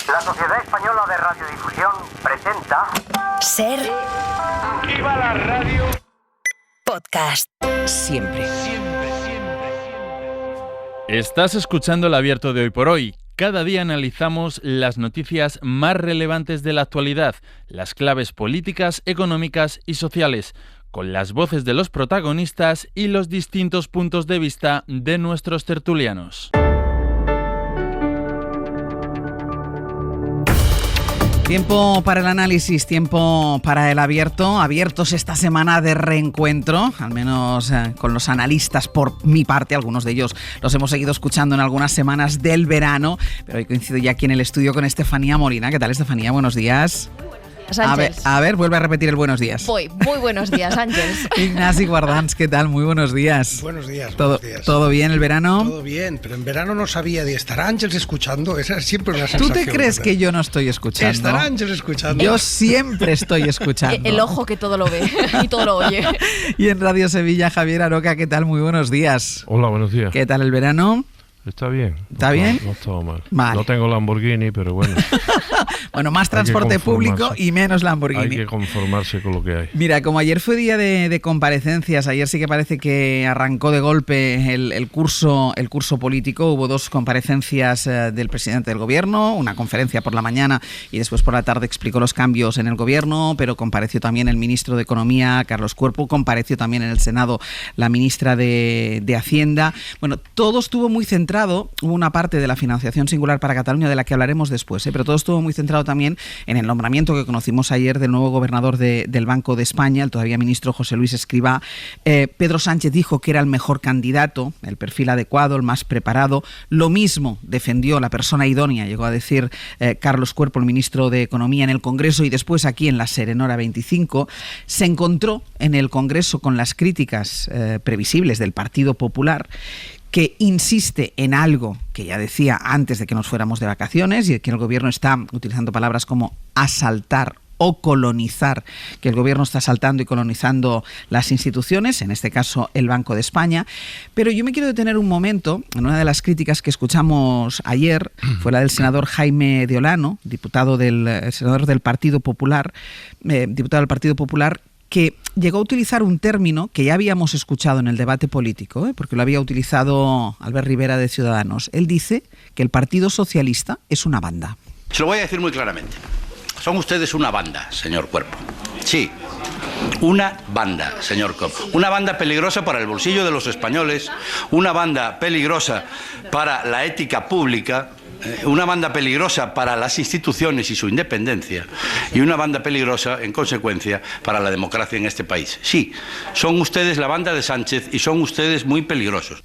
La Sociedad Española de Radiodifusión presenta... Ser... ¡Viva la radio! Podcast. Siempre. Estás escuchando el Abierto de Hoy por Hoy. Cada día analizamos las noticias más relevantes de la actualidad, las claves políticas, económicas y sociales, con las voces de los protagonistas y los distintos puntos de vista de nuestros tertulianos. Tiempo para el análisis, tiempo para el abierto. Abiertos esta semana de reencuentro, al menos con los analistas por mi parte. Algunos de ellos los hemos seguido escuchando en algunas semanas del verano, pero hoy coincido ya aquí en el estudio con Estefanía Molina. ¿Qué tal, Estefanía? Buenos días. Sánchez. A ver, vuelve a repetir el buenos días. Muy buenos días, Ángels. Ignasi Guardans, ¿qué tal? Muy buenos días. Buenos días. ¿Todo bien el verano? Todo bien, pero en verano no sabía de estar Ángels escuchando. Esa es siempre una ¿Tú sensación. te crees que yo no estoy escuchando? Estar Ángels escuchando. Yo siempre estoy escuchando. El ojo que todo lo ve y todo lo oye. Y en Radio Sevilla, Javier Aroca, ¿qué tal? Muy buenos días. Hola, buenos días. ¿Qué tal el verano? Está bien. ¿Está bien? No está mal. Vale. No tengo Lamborghini, pero bueno. Bueno, más transporte público y menos Lamborghini. Hay que conformarse con lo que hay. Mira, como ayer fue día de comparecencias, ayer sí que parece que arrancó de golpe el curso político. Hubo dos comparecencias del presidente del gobierno, una conferencia por la mañana y después por la tarde explicó los cambios en el gobierno, pero compareció también el ministro de Economía, Carlos Cuerpo, compareció también en el Senado la ministra de Hacienda. Bueno, todo estuvo muy centrado. Hubo una parte de la financiación singular para Cataluña de la que hablaremos después, pero todo estuvo muy centrado también en el nombramiento que conocimos ayer del nuevo gobernador del Banco de España, el todavía ministro José Luis Escrivá. Pedro Sánchez dijo que era el mejor candidato, el perfil adecuado, el más preparado. Lo mismo defendió la persona idónea, llegó a decir Carlos Cuerpo, el ministro de Economía, en el Congreso y después aquí en la Serenora 25. Se encontró en el Congreso con las críticas previsibles del Partido Popular, que insiste en algo que ya decía antes de que nos fuéramos de vacaciones y que el gobierno está utilizando palabras como asaltar o colonizar, que el gobierno está asaltando y colonizando las instituciones, en este caso el Banco de España. Pero yo me quiero detener un momento en una de las críticas que escuchamos ayer, fue la del senador Jaime de Olano, senador del Partido Popular, diputado del Partido Popular, que llegó a utilizar un término que ya habíamos escuchado en el debate político, porque lo había utilizado Albert Rivera de Ciudadanos. Él dice que el Partido Socialista es una banda. Se lo voy a decir muy claramente. Son ustedes una banda, señor Cuerpo. Sí, una banda, señor Cuerpo. Una banda peligrosa para el bolsillo de los españoles, una banda peligrosa para la ética pública, una banda peligrosa para las instituciones y su independencia y una banda peligrosa, en consecuencia, para la democracia en este país. Sí, son ustedes la banda de Sánchez y son ustedes muy peligrosos.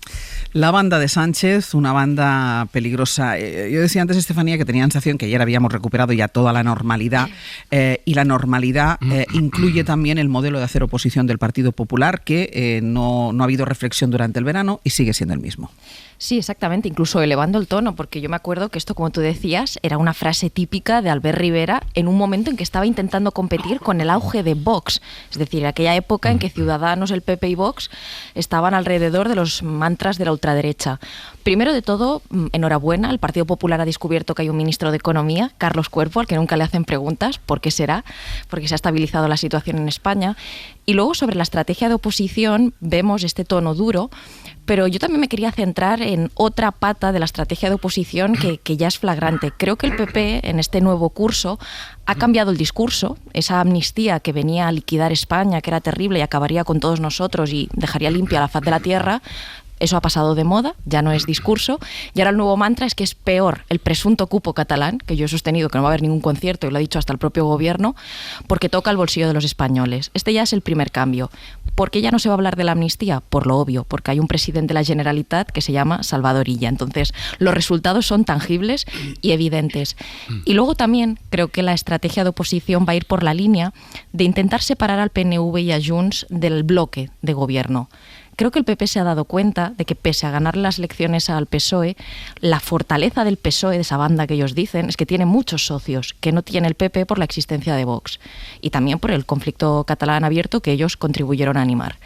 La banda de Sánchez, una banda peligrosa. Yo decía antes, Estefanía, que tenía la sensación que ayer habíamos recuperado ya toda la normalidad y la normalidad incluye también el modelo de hacer oposición del Partido Popular, que no ha habido reflexión durante el verano y sigue siendo el mismo. Sí, exactamente, incluso elevando el tono, porque yo me acuerdo que esto, como tú decías, era una frase típica de Albert Rivera en un momento en que estaba intentando competir con el auge de Vox, es decir, aquella época en que Ciudadanos, el PP y Vox estaban alrededor de los mantras de la ultraderecha. Primero de todo, enhorabuena, el Partido Popular ha descubierto que hay un ministro de Economía, Carlos Cuerpo, al que nunca le hacen preguntas. ¿Por qué será? Porque se ha estabilizado la situación en España. Y luego, sobre la estrategia de oposición, vemos este tono duro, pero yo también me quería centrar en otra pata de la estrategia de oposición que ya es flagrante. Creo que el PP, en este nuevo curso, ha cambiado el discurso. Esa amnistía que venía a liquidar España, que era terrible y acabaría con todos nosotros y dejaría limpia la faz de la tierra, eso ha pasado de moda, ya no es discurso, y ahora el nuevo mantra es que es peor el presunto cupo catalán, que yo he sostenido que no va a haber ningún concierto, y lo ha dicho hasta el propio gobierno, porque toca el bolsillo de los españoles. Este ya es el primer cambio. ¿Por qué ya no se va a hablar de la amnistía? Por lo obvio, porque hay un presidente de la Generalitat que se llama Salvador Illa. Entonces, los resultados son tangibles y evidentes. Y luego también creo que la estrategia de oposición va a ir por la línea de intentar separar al PNV y a Junts del bloque de gobierno. Creo que el PP se ha dado cuenta de que, pese a ganar las elecciones al PSOE, la fortaleza del PSOE, de esa banda que ellos dicen, es que tiene muchos socios que no tiene el PP por la existencia de Vox y también por el conflicto catalán abierto que ellos contribuyeron a animar.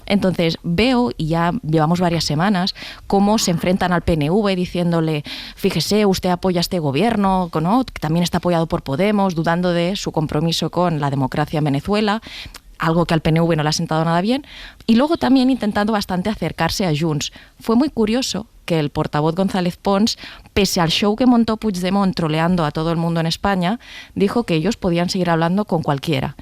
Entonces veo, y ya llevamos varias semanas, cómo se enfrentan al PNV diciéndole, fíjese, usted apoya a este gobierno, ¿no?, que también está apoyado por Podemos, dudando de su compromiso con la democracia en Venezuela, algo que al PNV no le ha sentado nada bien, y luego también intentando bastante acercarse a Junts. Fue muy curioso que el portavoz González Pons, pese al show que montó Puigdemont troleando a todo el mundo en España, dijo que ellos podían seguir hablando con cualquiera.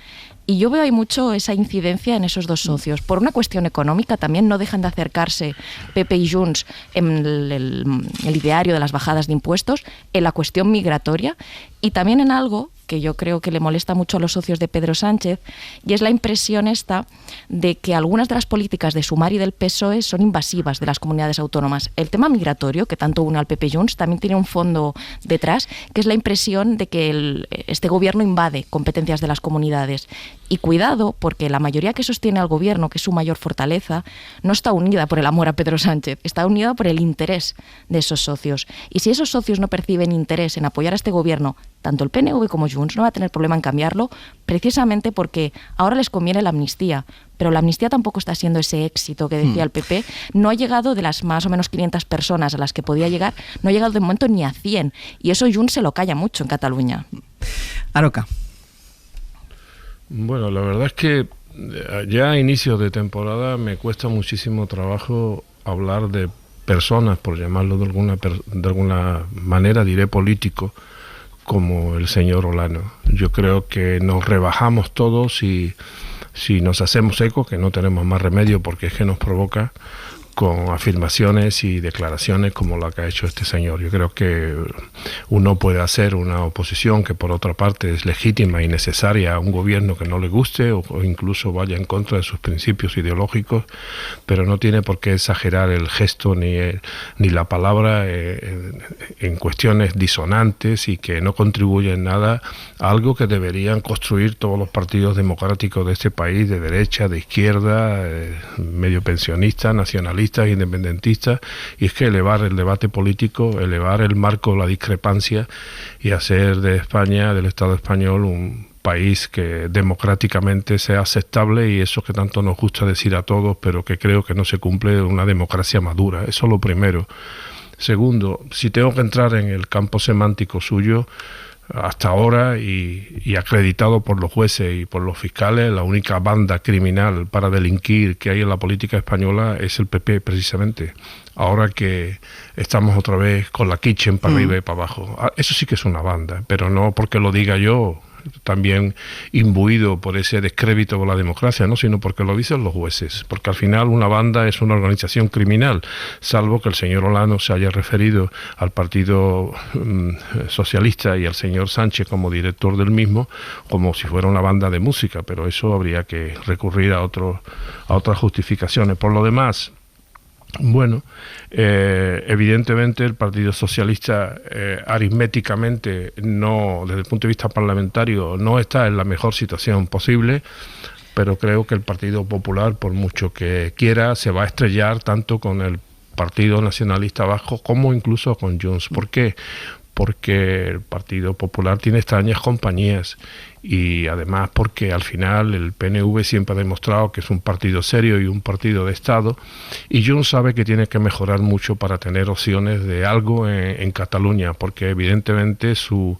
Y yo veo ahí mucho esa incidencia en esos dos socios. Por una cuestión económica también no dejan de acercarse PP y Junts en el ideario de las bajadas de impuestos, en la cuestión migratoria y también en algo que yo creo que le molesta mucho a los socios de Pedro Sánchez, y es la impresión esta de que algunas de las políticas de Sumar y del PSOE son invasivas de las comunidades autónomas. El tema migratorio, que tanto une al PP y Junts, también tiene un fondo detrás, que es la impresión de que este gobierno invade competencias de las comunidades. Y cuidado, porque la mayoría que sostiene al gobierno, que es su mayor fortaleza, no está unida por el amor a Pedro Sánchez, está unida por el interés de esos socios. Y si esos socios no perciben interés en apoyar a este gobierno, tanto el PNV como Junts no va a tener problema en cambiarlo, precisamente porque ahora les conviene la amnistía, pero la amnistía tampoco está siendo ese éxito que decía el PP. No ha llegado, de las más o menos 500 personas a las que podía llegar, no ha llegado de momento ni a 100, y eso Junts se lo calla mucho en Cataluña. Aroca. Bueno, la verdad es que ya a inicios de temporada me cuesta muchísimo trabajo hablar de personas, por llamarlo de alguna manera, diré político, como el señor Olano. Yo creo que nos rebajamos todos y si nos hacemos eco, que no tenemos más remedio porque es que nos provoca, con afirmaciones y declaraciones como la que ha hecho este señor. Yo creo que uno puede hacer una oposición que por otra parte es legítima y necesaria a un gobierno que no le guste o incluso vaya en contra de sus principios ideológicos, pero no tiene por qué exagerar el gesto ni la palabra en cuestiones disonantes y que no contribuyen en nada a algo que deberían construir todos los partidos democráticos de este país, de derecha, de izquierda, medio pensionista, nacionalista, independentistas, y es que elevar el debate político, elevar el marco de la discrepancia y hacer de España, del Estado español, un país que democráticamente sea aceptable, y eso que tanto nos gusta decir a todos, pero que creo que no se cumple, una democracia madura. Eso es lo primero. Segundo, si tengo que entrar en el campo semántico suyo, hasta ahora y acreditado por los jueces y por los fiscales, la única banda criminal para delinquir que hay en la política española es el PP, precisamente. Ahora que estamos otra vez con la kitchen para arriba y para abajo. Eso sí que es una banda, pero no porque lo diga yo, también imbuido por ese descrédito por la democracia, no, sino porque lo dicen los jueces, porque al final una banda es una organización criminal, salvo que el señor Olano se haya referido al Partido Socialista y al señor Sánchez como director del mismo como si fuera una banda de música, pero eso habría que recurrir a otras justificaciones. Por lo demás, bueno, evidentemente el Partido Socialista aritméticamente, no, desde el punto de vista parlamentario, no está en la mejor situación posible, pero creo que el Partido Popular, por mucho que quiera, se va a estrellar tanto con el Partido Nacionalista Vasco como incluso con Junts. ¿Por qué? Porque el Partido Popular tiene extrañas compañías y además porque al final el PNV siempre ha demostrado que es un partido serio y un partido de Estado, y Junts sabe que tiene que mejorar mucho para tener opciones de algo en Cataluña, porque evidentemente su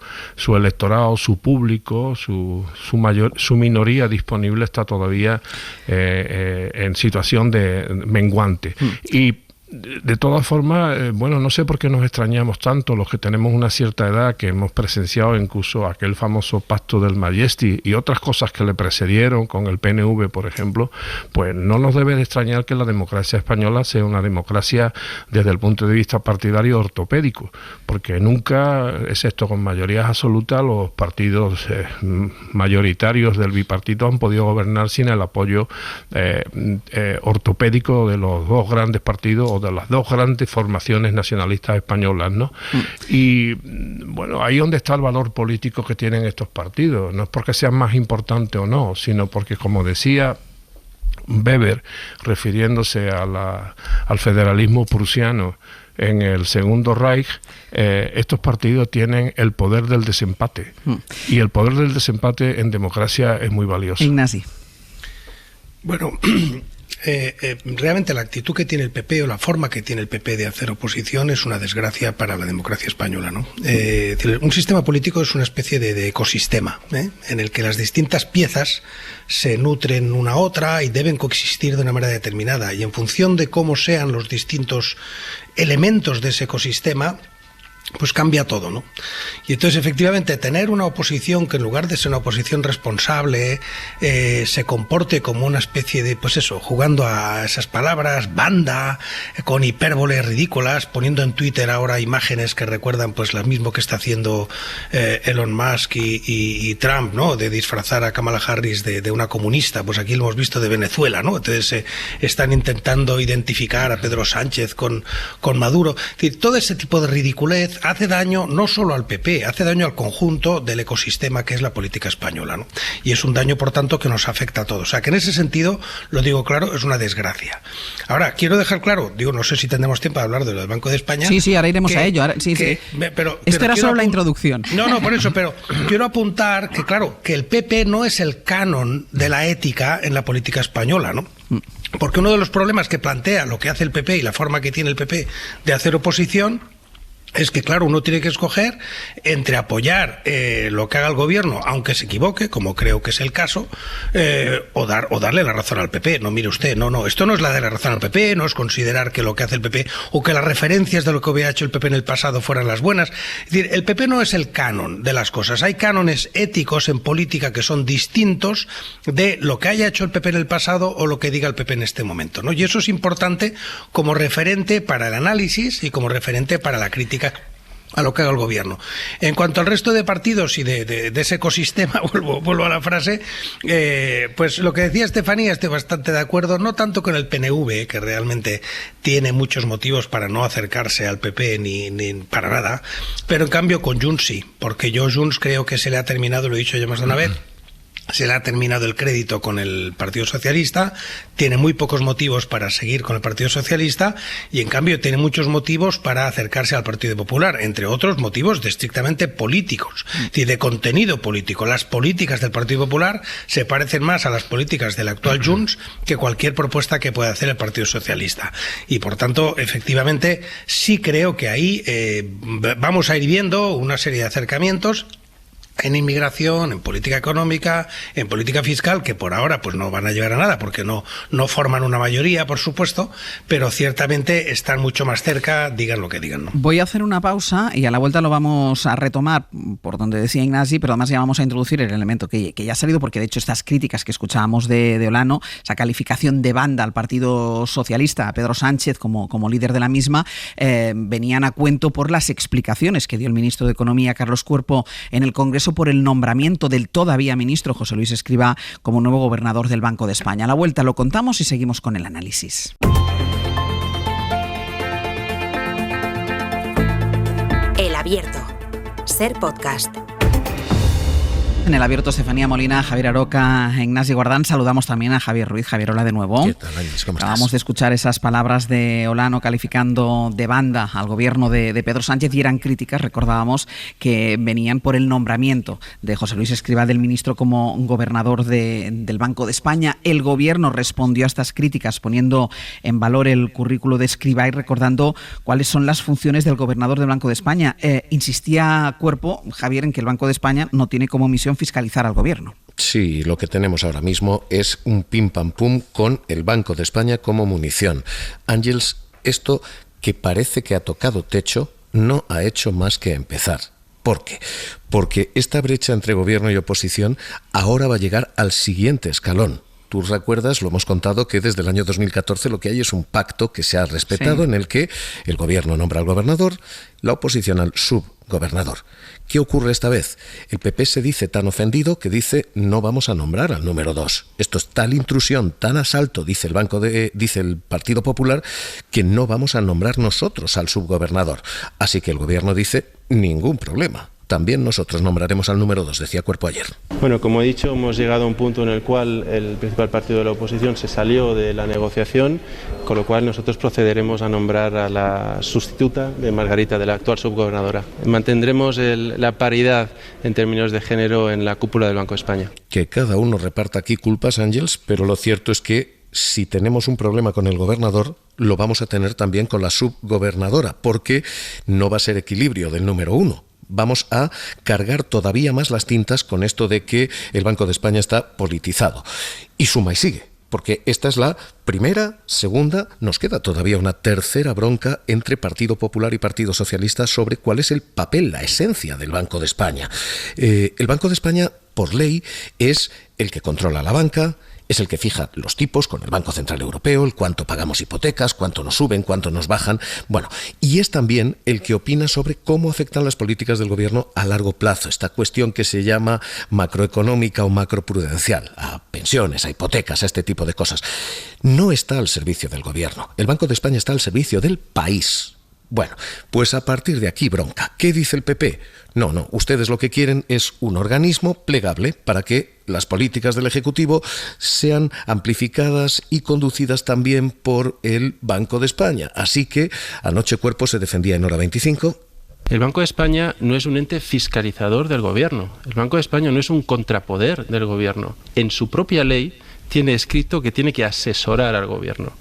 electorado, su público, su minoría disponible está todavía en situación de menguante. Y de todas formas, bueno, no sé por qué nos extrañamos tanto los que tenemos una cierta edad, que hemos presenciado incluso aquel famoso pacto del Majestic y otras cosas que le precedieron con el PNV, por ejemplo, pues no nos debe de extrañar que la democracia española sea una democracia desde el punto de vista partidario ortopédico, porque nunca, excepto con mayorías absolutas, los partidos mayoritarios del bipartito han podido gobernar sin el apoyo ortopédico de los dos grandes partidos o de las dos grandes formaciones nacionalistas españolas, ¿no? Y bueno, ahí donde está el valor político que tienen estos partidos. No es porque sean más importantes o no, sino porque, como decía Weber, refiriéndose al federalismo prusiano en el Segundo Reich, estos partidos tienen el poder del desempate. Y el poder del desempate en democracia es muy valioso. Ignasi. Bueno, realmente la actitud que tiene el PP o la forma que tiene el PP de hacer oposición es una desgracia para la democracia española, ¿no? Un sistema político es una especie de ecosistema, en el que las distintas piezas se nutren una a otra y deben coexistir de una manera determinada, y en función de cómo sean los distintos elementos de ese ecosistema, pues cambia todo, ¿no? Y entonces, efectivamente, tener una oposición que en lugar de ser una oposición responsable, se comporte como una especie de, pues eso, jugando a esas palabras, banda, con hipérboles ridículas, poniendo en Twitter ahora imágenes que recuerdan pues lo mismo que está haciendo Elon Musk y Trump, ¿no? De disfrazar a Kamala Harris de una comunista. Pues aquí lo hemos visto de Venezuela, ¿no? Entonces están intentando identificar a Pedro Sánchez con Maduro. Es decir, todo ese tipo de ridiculez hace daño no solo al PP, hace daño al conjunto del ecosistema que es la política española, ¿no? Y es un daño, por tanto, que nos afecta a todos. O sea, que en ese sentido, lo digo claro, es una desgracia. Ahora, quiero dejar claro, no sé si tendremos tiempo de hablar de lo del Banco de España. Sí, ahora iremos a ello. Pero esto era solo la introducción. No, por eso, pero quiero apuntar que, claro, que el PP no es el canon de la ética en la política española, ¿no? Porque uno de los problemas que plantea lo que hace el PP y la forma que tiene el PP de hacer oposición es que, claro, uno tiene que escoger entre apoyar lo que haga el gobierno, aunque se equivoque, como creo que es el caso, o darle la razón al PP. No, mire usted, no, esto no es la de la razón al PP, no es considerar que lo que hace el PP o que las referencias de lo que hubiera hecho el PP en el pasado fueran las buenas. Es decir, el PP no es el canon de las cosas. Hay cánones éticos en política que son distintos de lo que haya hecho el PP en el pasado o lo que diga el PP en este momento, ¿no? Y eso es importante como referente para el análisis y como referente para la crítica a lo que haga el gobierno. En cuanto al resto de partidos y de ese ecosistema, vuelvo a la frase, pues lo que decía Estefanía, estoy bastante de acuerdo, no tanto con el PNV, que realmente tiene muchos motivos para no acercarse al PP ni para nada, pero en cambio con Junts sí, porque yo Junts creo que se le ha terminado, lo he dicho ya más de una vez, se le ha terminado el crédito con el Partido Socialista, tiene muy pocos motivos para seguir con el Partido Socialista y en cambio tiene muchos motivos para acercarse al Partido Popular, entre otros motivos estrictamente políticos, es decir, de contenido político. Las políticas del Partido Popular se parecen más a las políticas del actual Junts que cualquier propuesta que pueda hacer el Partido Socialista. Y por tanto, efectivamente, sí creo que ahí vamos a ir viendo una serie de acercamientos en inmigración, en política económica, en política fiscal, que por ahora pues no van a llegar a nada porque no forman una mayoría, por supuesto, pero ciertamente están mucho más cerca, digan lo que digan, ¿no? Voy a hacer una pausa y a la vuelta lo vamos a retomar por donde decía Ignasi, pero además ya vamos a introducir el elemento que ya ha salido, porque de hecho estas críticas que escuchábamos de Olano, esa calificación de banda al Partido Socialista, a Pedro Sánchez como líder de la misma, venían a cuento por las explicaciones que dio el ministro de Economía, Carlos Cuerpo, en el Congreso por el nombramiento del todavía ministro José Luis Escrivá como nuevo gobernador del Banco de España. A la vuelta lo contamos y seguimos con el análisis. El Abierto. Ser podcast. En el Abierto, Estefanía Molina, Javier Aroca, Ignasi Guardán. Saludamos también a Javier Ruiz. Javier, hola de nuevo. ¿Qué tal, Ángel? ¿Cómo estás? Acabamos de escuchar esas palabras de Olano calificando de banda al gobierno de Pedro Sánchez y eran críticas, recordábamos, que venían por el nombramiento de José Luis Escrivá del ministro como gobernador del Banco de España. El gobierno respondió a estas críticas poniendo en valor el currículo de Escrivá y recordando cuáles son las funciones del gobernador del Banco de España. Insistía Cuerpo, Javier, en que el Banco de España no tiene como misión fiscalizar al gobierno. Sí, lo que tenemos ahora mismo es un pim pam pum con el Banco de España como munición. Ángels, esto que parece que ha tocado techo no ha hecho más que empezar. ¿Por qué? Porque esta brecha entre gobierno y oposición ahora va a llegar al siguiente escalón. Tú recuerdas, lo hemos contado, que desde el año 2014 lo que hay es un pacto que se ha respetado, en el que el gobierno nombra al gobernador, la oposición al subgobernador. ¿Qué ocurre esta vez? El PP se dice tan ofendido que dice no vamos a nombrar al número 2. Esto es tal intrusión, tan asalto, dice el Partido Popular, que no vamos a nombrar nosotros al subgobernador. Así que el gobierno dice ningún problema. También nosotros nombraremos al número 2, decía Cuerpo ayer. Bueno, como he dicho, hemos llegado a un punto en el cual el principal partido de la oposición se salió de la negociación, con lo cual nosotros procederemos a nombrar a la sustituta de Margarita, de la actual subgobernadora. Mantendremos la paridad en términos de género en la cúpula del Banco de España. Que cada uno reparta aquí culpas, Ángels, pero lo cierto es que si tenemos un problema con el gobernador, lo vamos a tener también con la subgobernadora, porque no va a ser equilibrio del número 1. Vamos a cargar todavía más las tintas con esto de que el Banco de España está politizado. Y suma y sigue, porque esta es la primera, segunda, nos queda todavía una tercera bronca entre Partido Popular y Partido Socialista sobre cuál es el papel, la esencia del Banco de España. El Banco de España, por ley, es el que controla la banca, es el que fija los tipos con el Banco Central Europeo, el cuánto pagamos hipotecas, cuánto nos suben, cuánto nos bajan. Bueno, y es también el que opina sobre cómo afectan las políticas del gobierno a largo plazo, esta cuestión que se llama macroeconómica o macroprudencial, a pensiones, a hipotecas, a este tipo de cosas. No está al servicio del gobierno. El Banco de España está al servicio del país. Bueno, pues a partir de aquí bronca. ¿Qué dice el PP? No, ustedes lo que quieren es un organismo plegable para que las políticas del Ejecutivo sean amplificadas y conducidas también por el Banco de España. Así que anoche Cuerpo se defendía en Hora 25. El Banco de España no es un ente fiscalizador del gobierno. El Banco de España no es un contrapoder del gobierno. En su propia ley tiene escrito que tiene que asesorar al gobierno.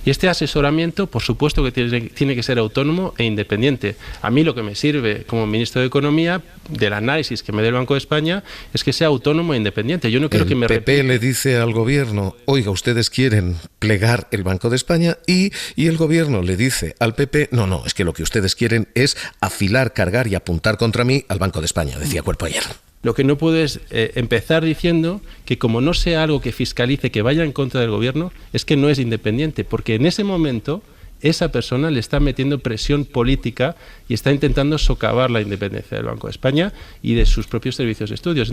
Y este asesoramiento, por supuesto que tiene que ser autónomo e independiente. A mí lo que me sirve como ministro de Economía, del análisis que me dé el Banco de España, es que sea autónomo e independiente. Yo no quiero que me PP le dice al gobierno, oiga, ustedes quieren plegar el Banco de España, y el gobierno le dice al PP, no, es que lo que ustedes quieren es afilar, cargar y apuntar contra mí al Banco de España, decía Cuerpo ayer. Lo que no puedo es empezar diciendo que como no sea algo que fiscalice, que vaya en contra del gobierno, es que no es independiente, porque en ese momento esa persona le está metiendo presión política y está intentando socavar la independencia del Banco de España y de sus propios servicios de estudios.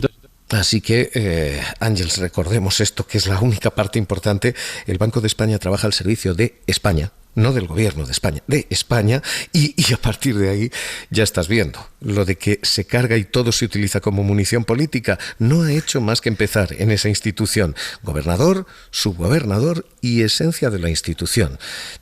Así que, Ángels, recordemos esto, que es la única parte importante. El Banco de España trabaja al servicio de España, no del gobierno de España, de España, y a partir de ahí ya estás viendo. Lo de que se carga y todo se utiliza como munición política no ha hecho más que empezar en esa institución. Gobernador, subgobernador y esencia de la institución.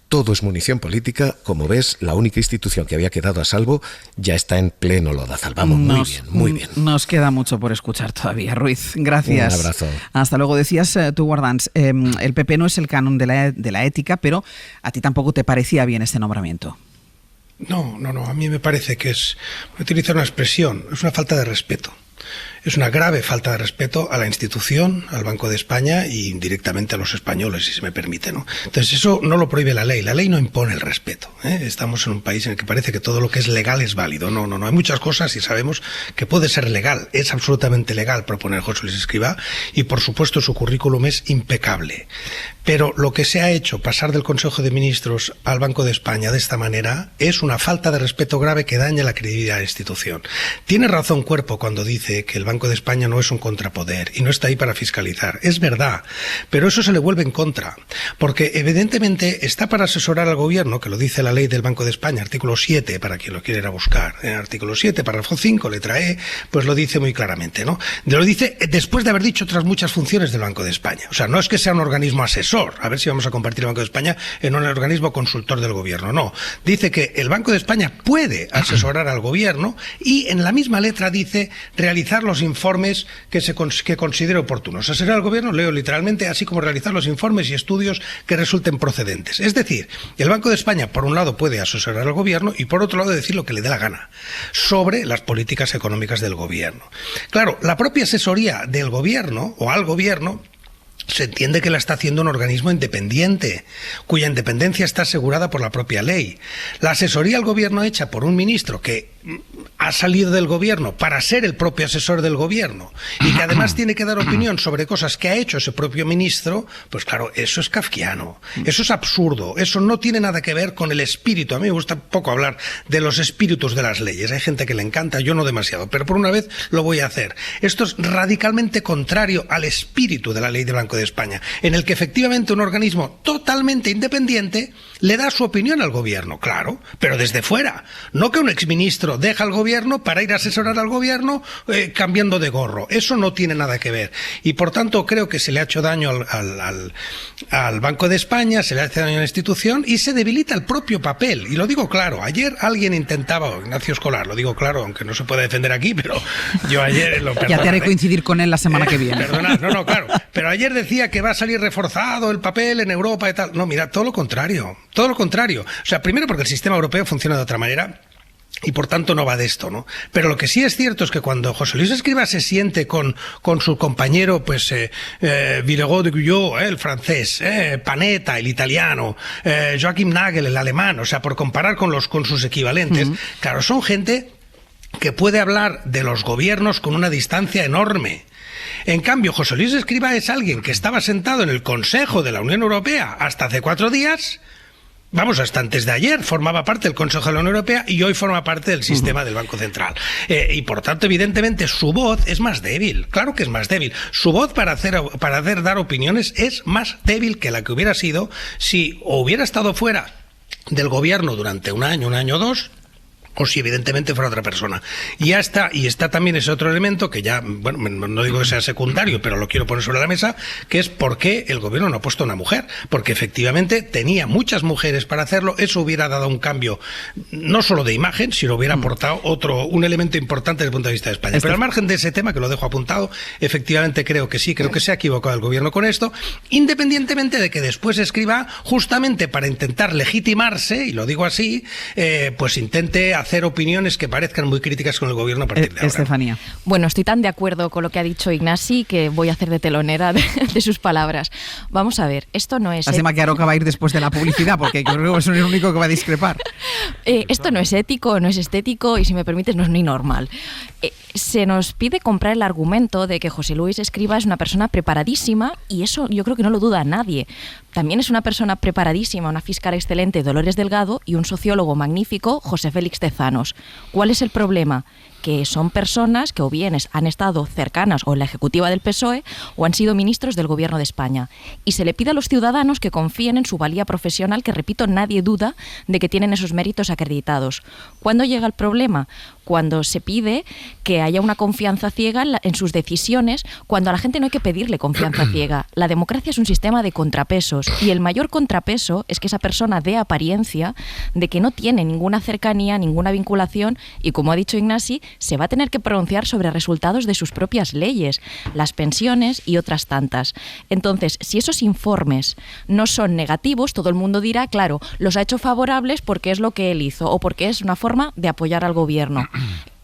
Todo es munición política. Como ves, la única institución que había quedado a salvo ya está en pleno lodazal. Vamos, muy bien. Nos queda mucho por escuchar todavía, Ruiz. Gracias. Un abrazo. Hasta luego. Decías tú, Guardans, el PP no es el canon de la ética, pero a ti tampoco te parecía bien este nombramiento. No, a mí me parece que es, voy a utilizar una expresión, es una falta de respeto. Es una grave falta de respeto a la institución, al Banco de España y indirectamente a los españoles, si se me permite, ¿no? Entonces eso no lo prohíbe la ley no impone el respeto, ¿eh? Estamos en un país en el que parece que todo lo que es legal es válido. No, hay muchas cosas y sabemos que puede ser legal, es absolutamente legal proponer José Luis Escrivá y por supuesto su currículum es impecable. Pero lo que se ha hecho, pasar del Consejo de Ministros al Banco de España de esta manera, es una falta de respeto grave que daña la credibilidad de la institución. Tiene razón Cuerpo cuando dice que el Banco de España no es un contrapoder y no está ahí para fiscalizar. Es verdad, pero eso se le vuelve en contra, porque evidentemente está para asesorar al gobierno, que lo dice la ley del Banco de España, artículo 7, para quien lo quiera ir a buscar. En artículo 7, párrafo 5, letra E, pues lo dice muy claramente, ¿no? Lo dice después de haber dicho otras muchas funciones del Banco de España. O sea, no es que sea un organismo asesor, a ver si vamos a convertir el Banco de España en un organismo consultor del gobierno, no. Dice que el Banco de España puede asesorar al gobierno y en la misma letra dice realizar los informes que considere oportunos. Asesorar al gobierno, leo literalmente, así como realizar los informes y estudios que resulten procedentes. Es decir, el Banco de España, por un lado, puede asesorar al gobierno y por otro lado decir lo que le dé la gana sobre las políticas económicas del gobierno. Claro, la propia asesoría del gobierno o al gobierno se entiende que la está haciendo un organismo independiente, cuya independencia está asegurada por la propia ley. La asesoría al gobierno hecha por un ministro que ha salido del gobierno para ser el propio asesor del gobierno y que además tiene que dar opinión sobre cosas que ha hecho ese propio ministro, pues claro, eso es kafkiano, eso es absurdo, eso no tiene nada que ver con el espíritu. A mí me gusta poco hablar de los espíritus de las leyes, hay gente que le encanta, yo no demasiado, pero por una vez lo voy a hacer. Esto es radicalmente contrario al espíritu de la ley del Banco de España, en el que efectivamente un organismo totalmente independiente le da su opinión al gobierno, claro, pero desde fuera, no que un exministro deja al gobierno para ir a asesorar al gobierno cambiando de gorro. Eso no tiene nada que ver. Y por tanto creo que se le ha hecho daño al Banco de España, se le hace daño a la institución y se debilita el propio papel. Y lo digo claro, ayer alguien intentaba, Ignacio Escolar, lo digo claro, aunque no se puede defender aquí, pero yo ayer lo ya te haré coincidir con él la semana que viene. Perdonad, no, claro. Pero ayer decía que va a salir reforzado el papel en Europa y tal. No, mira, todo lo contrario. Todo lo contrario. O sea, primero porque el sistema europeo funciona de otra manera. Y por tanto no va de esto, ¿no? Pero lo que sí es cierto es que cuando José Luis Escrivá se siente con su compañero, pues, Villegot de Guyot, el francés, Panetta, el italiano, Joachim Nagel, el alemán, o sea, por comparar con sus equivalentes, claro, son gente que puede hablar de los gobiernos con una distancia enorme. En cambio, José Luis Escrivá es alguien que estaba sentado en el Consejo de la Unión Europea hasta hace 4 días. Vamos, hasta antes de ayer formaba parte del Consejo de la Unión Europea y hoy forma parte del sistema del Banco Central. Y por tanto, evidentemente, su voz es más débil. Claro que es más débil. Su voz para dar opiniones es más débil que la que hubiera sido si hubiera estado fuera del gobierno durante un año o 2, o si evidentemente fuera otra persona. Y está también ese otro elemento que ya, bueno, no digo que sea secundario, pero lo quiero poner sobre la mesa, que es por qué el gobierno no ha puesto a una mujer. Porque efectivamente tenía muchas mujeres para hacerlo, eso hubiera dado un cambio, no solo de imagen, sino hubiera aportado un elemento importante desde el punto de vista de España. Pero al margen de ese tema, que lo dejo apuntado, efectivamente creo que se ha equivocado el gobierno con esto, independientemente de que después Escrivá, justamente para intentar legitimarse, y lo digo así, pues intente hacer opiniones que parezcan muy críticas con el gobierno a partir de ahora. Estefanía. Bueno, estoy tan de acuerdo con lo que ha dicho Ignasi que voy a hacer de telonera de sus palabras. Vamos a ver, esto no es... Lástima que Aroca va a ir después de la publicidad, porque creo que es el único que va a discrepar. Esto no es ético, no es estético y, si me permites, no es ni normal. Se nos pide comprar el argumento de que José Luis Escrivá es una persona preparadísima, y eso yo creo que no lo duda nadie. También es una persona preparadísima, una fiscal excelente, Dolores Delgado, y un sociólogo magnífico, José Félix Tezanos. ¿Cuál es el problema? Que son personas que o bien han estado cercanas o en la ejecutiva del PSOE o han sido ministros del Gobierno de España. Y se le pide a los ciudadanos que confíen en su valía profesional, que, repito, nadie duda de que tienen esos méritos acreditados. ¿Cuándo llega el problema? Cuando se pide que haya una confianza ciega en sus decisiones, cuando a la gente no hay que pedirle confianza ciega. La democracia es un sistema de contrapesos, y el mayor contrapeso es que esa persona dé apariencia de que no tiene ninguna cercanía, ninguna vinculación, y, como ha dicho Ignasi, se va a tener que pronunciar sobre resultados de sus propias leyes, las pensiones y otras tantas. Entonces, si esos informes no son negativos, todo el mundo dirá, claro, los ha hecho favorables porque es lo que él hizo o porque es una forma de apoyar al gobierno.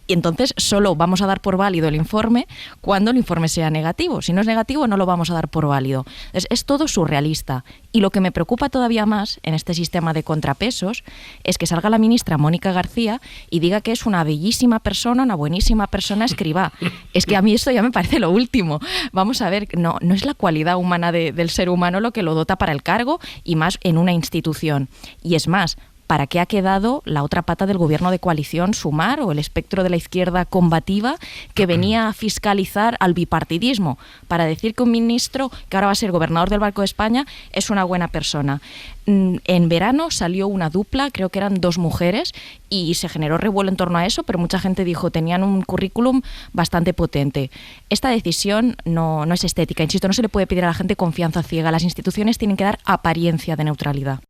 Y entonces solo vamos a dar por válido el informe cuando el informe sea negativo. Si no es negativo, no lo vamos a dar por válido. Es todo surrealista. Y lo que me preocupa todavía más en este sistema de contrapesos es que salga la ministra Mónica García y diga que es una bellísima persona, una buenísima persona Escrivá. Es que a mí esto ya me parece lo último. Vamos a ver, no es la cualidad humana del ser humano lo que lo dota para el cargo, y más en una institución. Y es más, ¿para qué ha quedado la otra pata del gobierno de coalición, Sumar, o el espectro de la izquierda combativa que venía a fiscalizar al bipartidismo? Para decir que un ministro que ahora va a ser gobernador del Banco de España es una buena persona. En verano salió una dupla, creo que eran 2 mujeres, y se generó revuelo en torno a eso, pero mucha gente dijo tenían un currículum bastante potente. Esta decisión no es estética, insisto, no se le puede pedir a la gente confianza ciega. Las instituciones tienen que dar apariencia de neutralidad.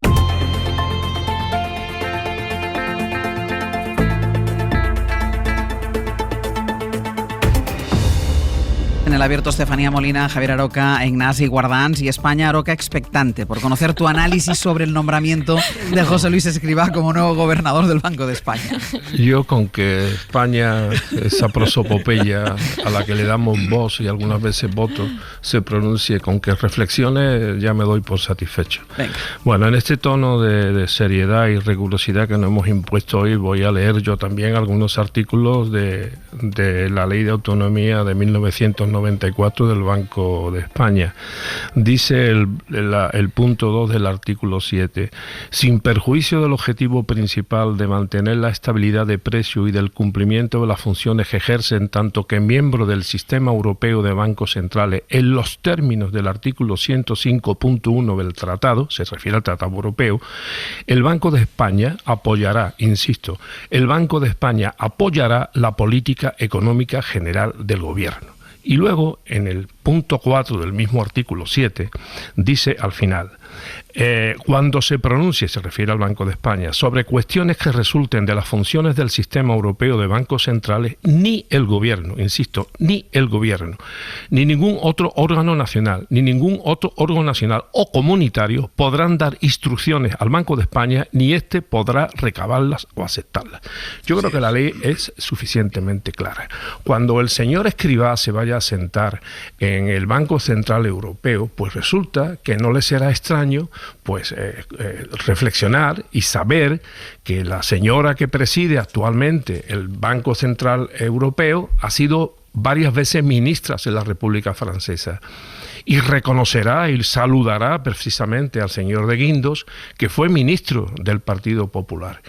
En el abierto, Estefanía Molina, Javier Aroca, Ignasi Guardans y España, Aroca, expectante por conocer tu análisis sobre el nombramiento de José Luis Escrivá como nuevo gobernador del Banco de España. Yo, con que España, esa prosopopeya a la que le damos voz y algunas veces voto, se pronuncie, con que reflexione, ya me doy por satisfecho. Venga. Bueno, en este tono de seriedad y rigurosidad que nos hemos impuesto hoy, voy a leer yo también algunos artículos de la Ley de Autonomía de 1994 del Banco de España. Dice el punto 2 del artículo 7: sin perjuicio del objetivo principal de mantener la estabilidad de precio y del cumplimiento de las funciones que ejercen tanto que miembro del Sistema Europeo de Bancos Centrales en los términos del artículo 105.1 del Tratado, se refiere al Tratado Europeo, el Banco de España apoyará, insisto, el Banco de España apoyará la política económica general del Gobierno. Y luego, en el punto 4 del mismo artículo 7, dice al final: cuando se pronuncie, se refiere al Banco de España, sobre cuestiones que resulten de las funciones del sistema europeo de bancos centrales, ni el gobierno, insisto, ni el gobierno, ni ningún otro órgano nacional, ni ningún otro órgano nacional o comunitario podrán dar instrucciones al Banco de España, ni éste podrá recabarlas o aceptarlas. Yo creo que la ley es suficientemente clara. Cuando el señor Escrivá se vaya a sentar en el Banco Central Europeo, pues resulta que no le será extraño pues reflexionar y saber que la señora que preside actualmente el Banco Central Europeo ha sido varias veces ministra de la República Francesa, y reconocerá y saludará precisamente al señor de Guindos, que fue ministro del Partido Popular.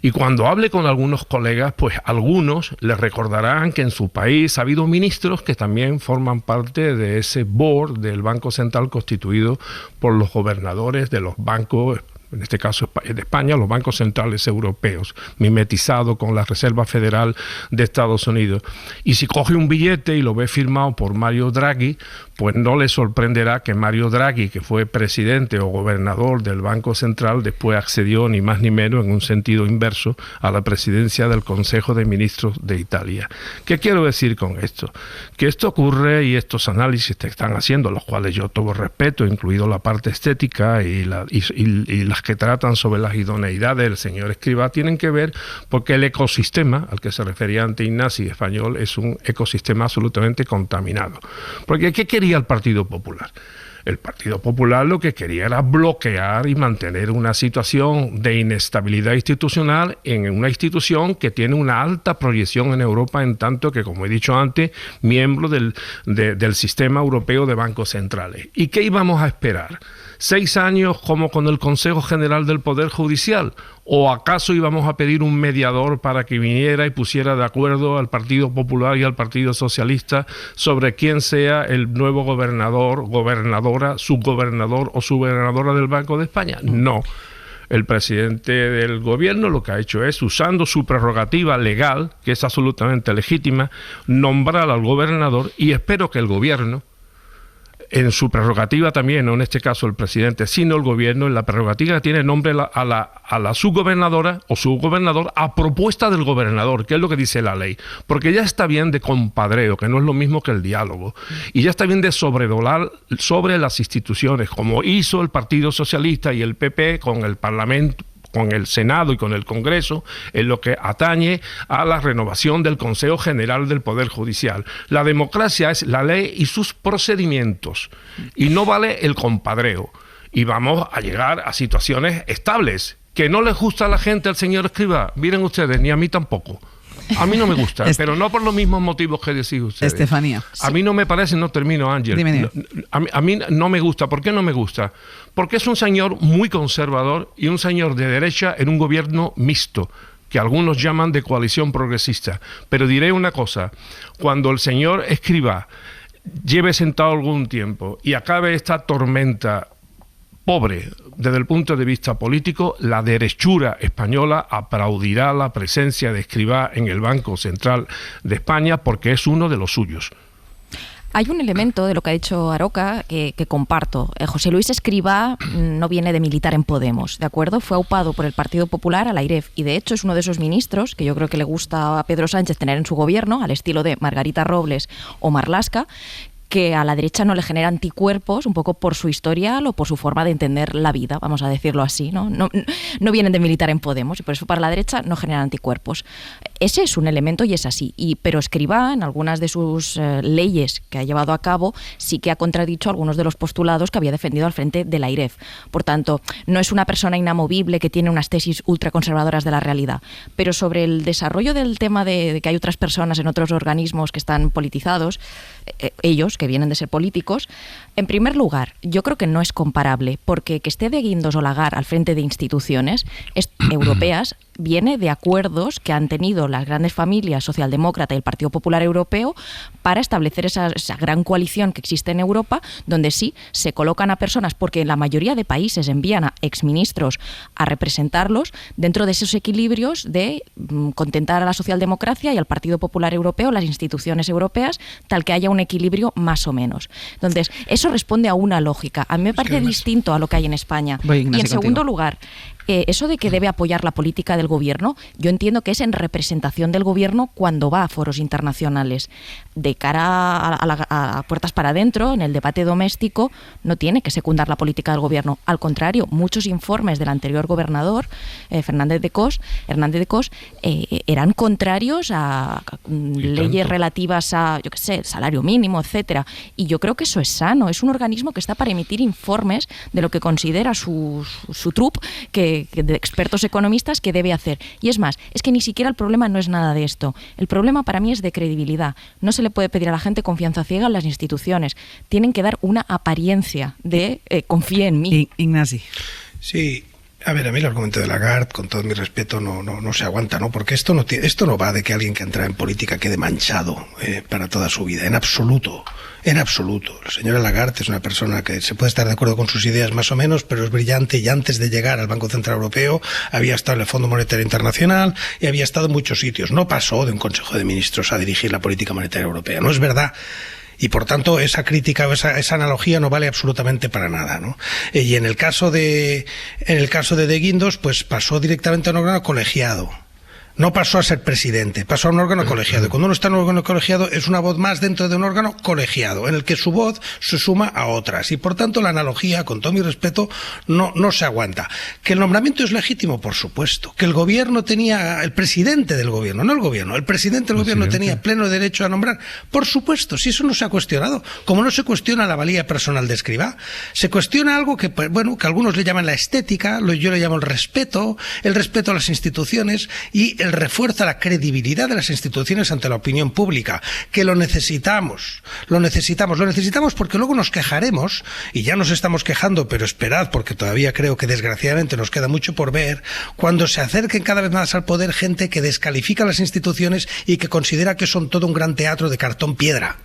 Y cuando hable con algunos colegas, pues algunos le recordarán que en su país ha habido ministros que también forman parte de ese board del Banco Central constituido por los gobernadores de los bancos, en este caso de España, los bancos centrales europeos, mimetizado con la Reserva Federal de Estados Unidos. Y si coge un billete y lo ve firmado por Mario Draghi, pues no le sorprenderá que Mario Draghi, que fue presidente o gobernador del Banco Central, después accedió ni más ni menos en un sentido inverso a la presidencia del Consejo de Ministros de Italia. ¿Qué quiero decir con esto? Que esto ocurre, y estos análisis que están haciendo, los cuales yo todo respeto, incluido la parte estética y las que tratan sobre las idoneidades del señor Escrivá, tienen que ver porque el ecosistema al que se refería ante Ignasi español es un ecosistema absolutamente contaminado. Porque ¿qué quería el Partido Popular? El Partido Popular lo que quería era bloquear y mantener una situación de inestabilidad institucional en una institución que tiene una alta proyección en Europa, en tanto que, como he dicho antes, miembro del sistema europeo de bancos centrales. ¿Y qué íbamos a esperar? ¿6 años como con el Consejo General del Poder Judicial? ¿O acaso íbamos a pedir un mediador para que viniera y pusiera de acuerdo al Partido Popular y al Partido Socialista sobre quién sea el nuevo gobernador, gobernadora, subgobernador o subgobernadora del Banco de España? No. El presidente del gobierno lo que ha hecho es, usando su prerrogativa legal, que es absolutamente legítima, nombrar al gobernador, y espero que el gobierno, en su prerrogativa también, no en este caso el presidente, sino el gobierno, en la prerrogativa que tiene, nombre a la subgobernadora o subgobernador a propuesta del gobernador, que es lo que dice la ley. Porque ya está bien de compadreo, que no es lo mismo que el diálogo, y ya está bien de sobrevolar sobre las instituciones, como hizo el Partido Socialista y el PP con el Parlamento, con el Senado y con el Congreso, en lo que atañe a la renovación del Consejo General del Poder Judicial. La democracia es la ley y sus procedimientos, y no vale el compadreo. Y vamos a llegar a situaciones estables. Que no les gusta a la gente al señor Escrivá, miren ustedes, ni a mí tampoco. A mí no me gusta, pero no por los mismos motivos que decís ustedes. Estefanía. A mí no me parece, no termino, Ángel. Dime. A mí no me gusta. ¿Por qué no me gusta? Porque es un señor muy conservador y un señor de derecha en un gobierno mixto, que algunos llaman de coalición progresista. Pero diré una cosa, cuando el señor Escrivá lleve sentado algún tiempo y acabe esta tormenta pobre desde el punto de vista político, la derechura española aplaudirá la presencia de Escrivá en el Banco Central de España, porque es uno de los suyos. Hay un elemento de lo que ha dicho Aroca que comparto. José Luis Escrivá no viene de militar en Podemos, ¿de acuerdo? Fue aupado por el Partido Popular a la AIREF, y de hecho es uno de esos ministros que yo creo que le gusta a Pedro Sánchez tener en su gobierno, al estilo de Margarita Robles o Marlaska, que a la derecha no le genera anticuerpos, un poco por su historial o por su forma de entender la vida, vamos a decirlo así, ¿no? No vienen de militar en Podemos, y por eso para la derecha no generan anticuerpos. Ese es un elemento y es así. Pero Escrivá, en algunas de sus leyes que ha llevado a cabo, sí que ha contradicho algunos de los postulados que había defendido al frente de la AIREF. Por tanto, no es una persona inamovible que tiene unas tesis ultraconservadoras de la realidad. Pero sobre el desarrollo del tema de que hay otras personas en otros organismos que están politizados, ellos, que vienen de ser políticos, en primer lugar, yo creo que no es comparable, porque que esté de Guindos o Lagarde al frente de instituciones europeas viene de acuerdos que han tenido las grandes familias socialdemócrata y el Partido Popular Europeo para establecer esa gran coalición que existe en Europa, donde sí se colocan a personas, porque en la mayoría de países envían a exministros a representarlos dentro de esos equilibrios de contentar a la socialdemocracia y al Partido Popular Europeo, las instituciones europeas, tal que haya un equilibrio más o menos. Entonces, eso responde a una lógica. A mí me parece distinto a lo que hay en España. Y en segundo lugar, eso de que debe apoyar la política del gobierno, yo entiendo que es en representación del gobierno cuando va a foros internacionales. De cara a puertas para adentro, en el debate doméstico, no tiene que secundar la política del gobierno. Al contrario, muchos informes del anterior gobernador, Hernández de Cos, eran contrarios a leyes relativas a, yo qué sé, el salario mínimo, etcétera. Y yo creo que eso es sano. Es un organismo que está para emitir informes de lo que considera su trup, de expertos economistas, que debe hacer. Y es más, es que ni siquiera el problema no es nada de esto. El problema para mí es de credibilidad. No se le puede pedir a la gente confianza ciega en las instituciones. Tienen que dar una apariencia de confíe en mí. Ignasi. Sí. A ver, a mí el argumento de Lagarde, con todo mi respeto, no se aguanta, ¿no? Porque esto no va de que alguien que entra en política quede manchado para toda su vida, en absoluto. En absoluto. La señora Lagarde es una persona que se puede estar de acuerdo con sus ideas más o menos, pero es brillante, y antes de llegar al Banco Central Europeo había estado en el Fondo Monetario Internacional y había estado en muchos sitios. No pasó de un Consejo de Ministros a dirigir la política monetaria europea. No es verdad. Y por tanto esa crítica o esa analogía no vale absolutamente para nada, ¿no? Y en el caso de De Guindos, pues pasó directamente a un órgano colegiado. No pasó a ser presidente, pasó a un órgano colegiado. Y cuando uno está en un órgano colegiado es una voz más dentro de un órgano colegiado, en el que su voz se suma a otras. Y por tanto la analogía, con todo mi respeto, no se aguanta. ¿Que el nombramiento es legítimo? Por supuesto. ¿Que el gobierno tenía, el presidente del gobierno, no el gobierno, el presidente del gobierno tenía pleno derecho a nombrar? Por supuesto, si eso no se ha cuestionado. Como no se cuestiona la valía personal de Escrivá, se cuestiona algo que, bueno, que algunos le llaman la estética, yo le llamo el respeto a las instituciones y el refuerzo a la credibilidad de las instituciones ante la opinión pública, que lo necesitamos porque luego nos quejaremos, y ya nos estamos quejando, pero esperad, porque todavía creo que desgraciadamente nos queda mucho por ver, cuando se acerquen cada vez más al poder gente que descalifica las instituciones y que considera que son todo un gran teatro de cartón piedra.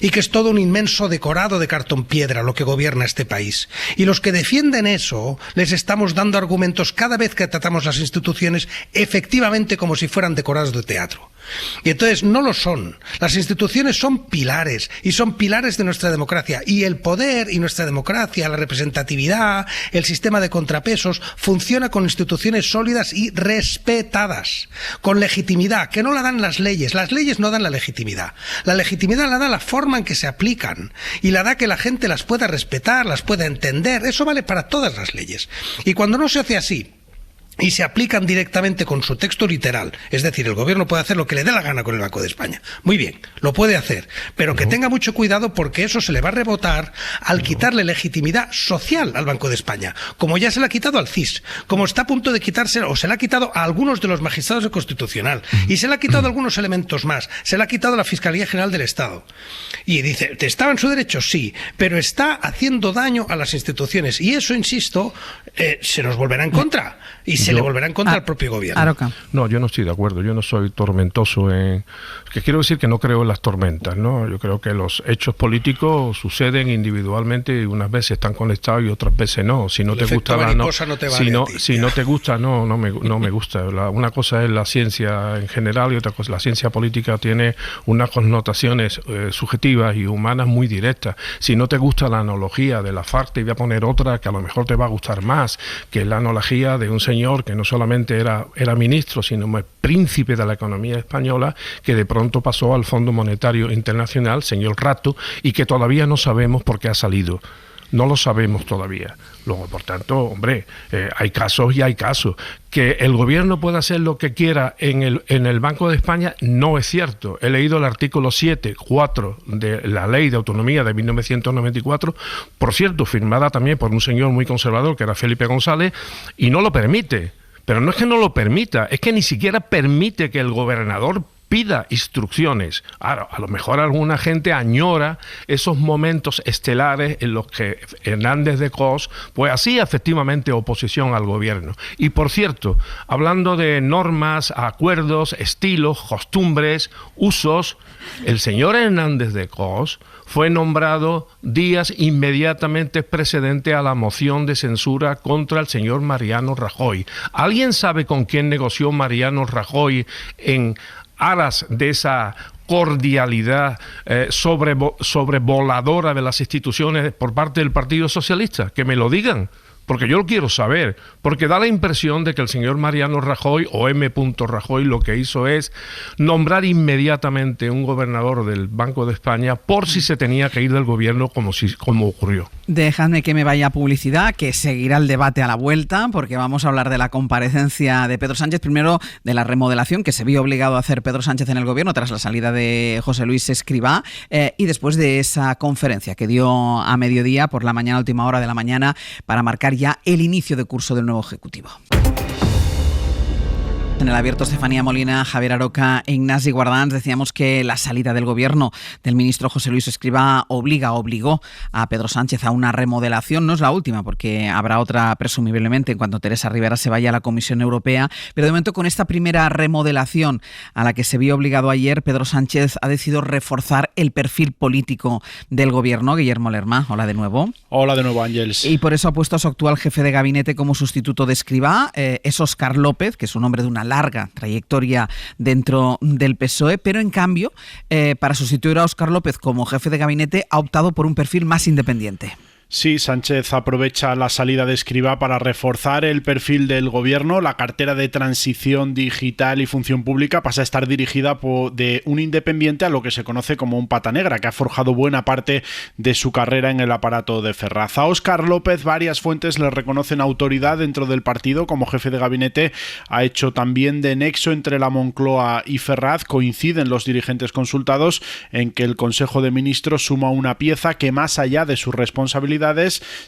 Y que es todo un inmenso decorado de cartón piedra lo que gobierna este país. Y los que defienden eso, les estamos dando argumentos cada vez que tratamos las instituciones efectivamente como si fueran decorados de teatro. Y entonces no lo son. Las instituciones son pilares, y son pilares de nuestra democracia. Y el poder y nuestra democracia, la representatividad, el sistema de contrapesos, funciona con instituciones sólidas y respetadas, con legitimidad, que no la dan las leyes. Las leyes no dan la legitimidad. La legitimidad la da la forma en que se aplican, y la da que la gente las pueda respetar, las pueda entender. Eso vale para todas las leyes. Y cuando no se hace así, y se aplican directamente con su texto literal, es decir, el gobierno puede hacer lo que le dé la gana con el Banco de España. Muy bien, lo puede hacer, pero que tenga mucho cuidado, porque eso se le va a rebotar al quitarle legitimidad social al Banco de España, como ya se le ha quitado al CIS, como está a punto de quitarse, o se le ha quitado a algunos de los magistrados del Constitucional, y se le ha quitado algunos elementos más, se le ha quitado a la Fiscalía General del Estado. Y dice, ¿estaba en su derecho? Sí, pero está haciendo daño a las instituciones, y eso, insisto, se nos volverá en contra, y se le volverá en contra al propio gobierno. Aroca. No, yo no estoy de acuerdo. Yo no soy tormentoso en... Que quiero decir que no creo en las tormentas, ¿no? Yo creo que los hechos políticos suceden individualmente y unas veces están conectados y otras veces no. Si no te gusta si no te gusta, no me gusta. Una cosa es la ciencia en general y otra cosa, la ciencia política tiene unas connotaciones subjetivas y humanas muy directas. Si no te gusta la analogía de la FARC, te voy a poner otra que a lo mejor te va a gustar más, que es la analogía de un señor que no solamente era ministro, sino príncipe de la economía española, que de pronto pasó al Fondo Monetario Internacional, señor Rato, y que todavía no sabemos por qué ha salido. No lo sabemos todavía. Luego, por tanto, hombre, hay casos y hay casos. Que el gobierno pueda hacer lo que quiera en el Banco de España no es cierto. He leído el artículo 7.4 de la Ley de Autonomía de 1994, por cierto, firmada también por un señor muy conservador, que era Felipe González, y no lo permite. Pero no es que no lo permita, es que ni siquiera permite que el gobernador pida instrucciones. Ahora, a lo mejor alguna gente añora esos momentos estelares en los que Hernández de Cos pues hacía efectivamente oposición al gobierno. Y por cierto, hablando de normas, acuerdos, estilos, costumbres, usos, el señor Hernández de Cos fue nombrado días inmediatamente precedente a la moción de censura contra el señor Mariano Rajoy. ¿Alguien sabe con quién negoció Mariano Rajoy en aras de esa cordialidad sobrevoladora de las instituciones por parte del Partido Socialista? Que me lo digan, porque yo lo quiero saber, porque da la impresión de que el señor Mariano Rajoy o M. Rajoy lo que hizo es nombrar inmediatamente un gobernador del Banco de España por si se tenía que ir del gobierno como ocurrió. Dejadme que me vaya a publicidad, que seguirá el debate a la vuelta, porque vamos a hablar de la comparecencia de Pedro Sánchez, primero de la remodelación que se vio obligado a hacer Pedro Sánchez en el gobierno tras la salida de José Luis Escrivá, y después de esa conferencia que dio a mediodía, por la mañana, última hora de la mañana, para marcar ya el inicio de curso del nuevo Ejecutivo. En el abierto, Estefanía Molina, Javier Aroca e Ignasi Guardans, decíamos que la salida del gobierno del ministro José Luis Escrivá obligó a Pedro Sánchez a una remodelación. No es la última, porque habrá otra presumiblemente en cuanto Teresa Rivera se vaya a la Comisión Europea, pero de momento con esta primera remodelación a la que se vio obligado ayer, Pedro Sánchez ha decidido reforzar el perfil político del gobierno. Guillermo Lerma, hola de nuevo. Hola de nuevo, Ángeles. Y por eso ha puesto a su actual jefe de gabinete como sustituto de Escrivá. Es Óscar López, que es un hombre de una larga trayectoria dentro del PSOE, pero en cambio, para sustituir a Óscar López como jefe de gabinete, ha optado por un perfil más independiente. Sí, Sánchez aprovecha la salida de Escrivá para reforzar el perfil del gobierno. La cartera de transición digital y función pública pasa a estar dirigida de un independiente a lo que se conoce como un pata negra, que ha forjado buena parte de su carrera en el aparato de Ferraz. A Óscar López varias fuentes le reconocen autoridad dentro del partido como jefe de gabinete. Ha hecho también de nexo entre la Moncloa y Ferraz. Coinciden los dirigentes consultados en que el Consejo de Ministros suma una pieza que, más allá de sus responsabilidades,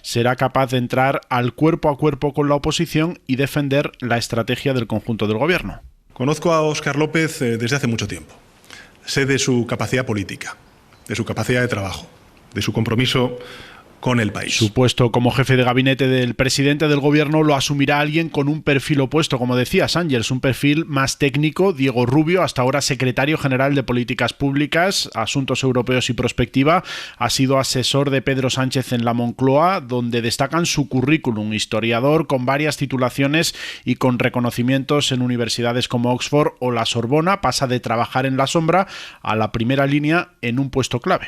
será capaz de entrar al cuerpo a cuerpo con la oposición y defender la estrategia del conjunto del gobierno. Conozco a Óscar López desde hace mucho tiempo. Sé de su capacidad política, de su capacidad de trabajo, de su compromiso con el país. Su puesto como jefe de gabinete del presidente del gobierno lo asumirá alguien con un perfil opuesto, como decía Sánchez, un perfil más técnico. Diego Rubio, hasta ahora secretario general de Políticas Públicas, Asuntos Europeos y Prospectiva, ha sido asesor de Pedro Sánchez en la Moncloa, donde destacan su currículum: historiador con varias titulaciones y con reconocimientos en universidades como Oxford o la Sorbona. Pasa de trabajar en la sombra a la primera línea en un puesto clave.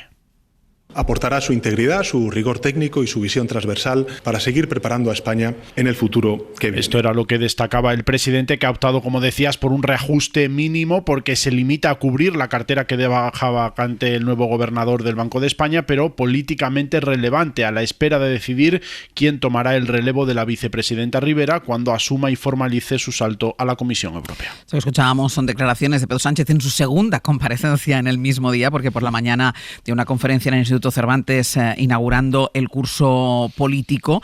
Aportará su integridad, su rigor técnico y su visión transversal para seguir preparando a España en el futuro que viene. Esto era lo que destacaba el presidente, que ha optado, como decías, por un reajuste mínimo porque se limita a cubrir la cartera que deja vacante el nuevo gobernador del Banco de España, pero políticamente relevante, a la espera de decidir quién tomará el relevo de la vicepresidenta Rivera cuando asuma y formalice su salto a la Comisión Europea. Lo que escuchábamos son declaraciones de Pedro Sánchez en su segunda comparecencia en el mismo día, porque por la mañana dio una conferencia en el Instituto Cervantes inaugurando el curso político.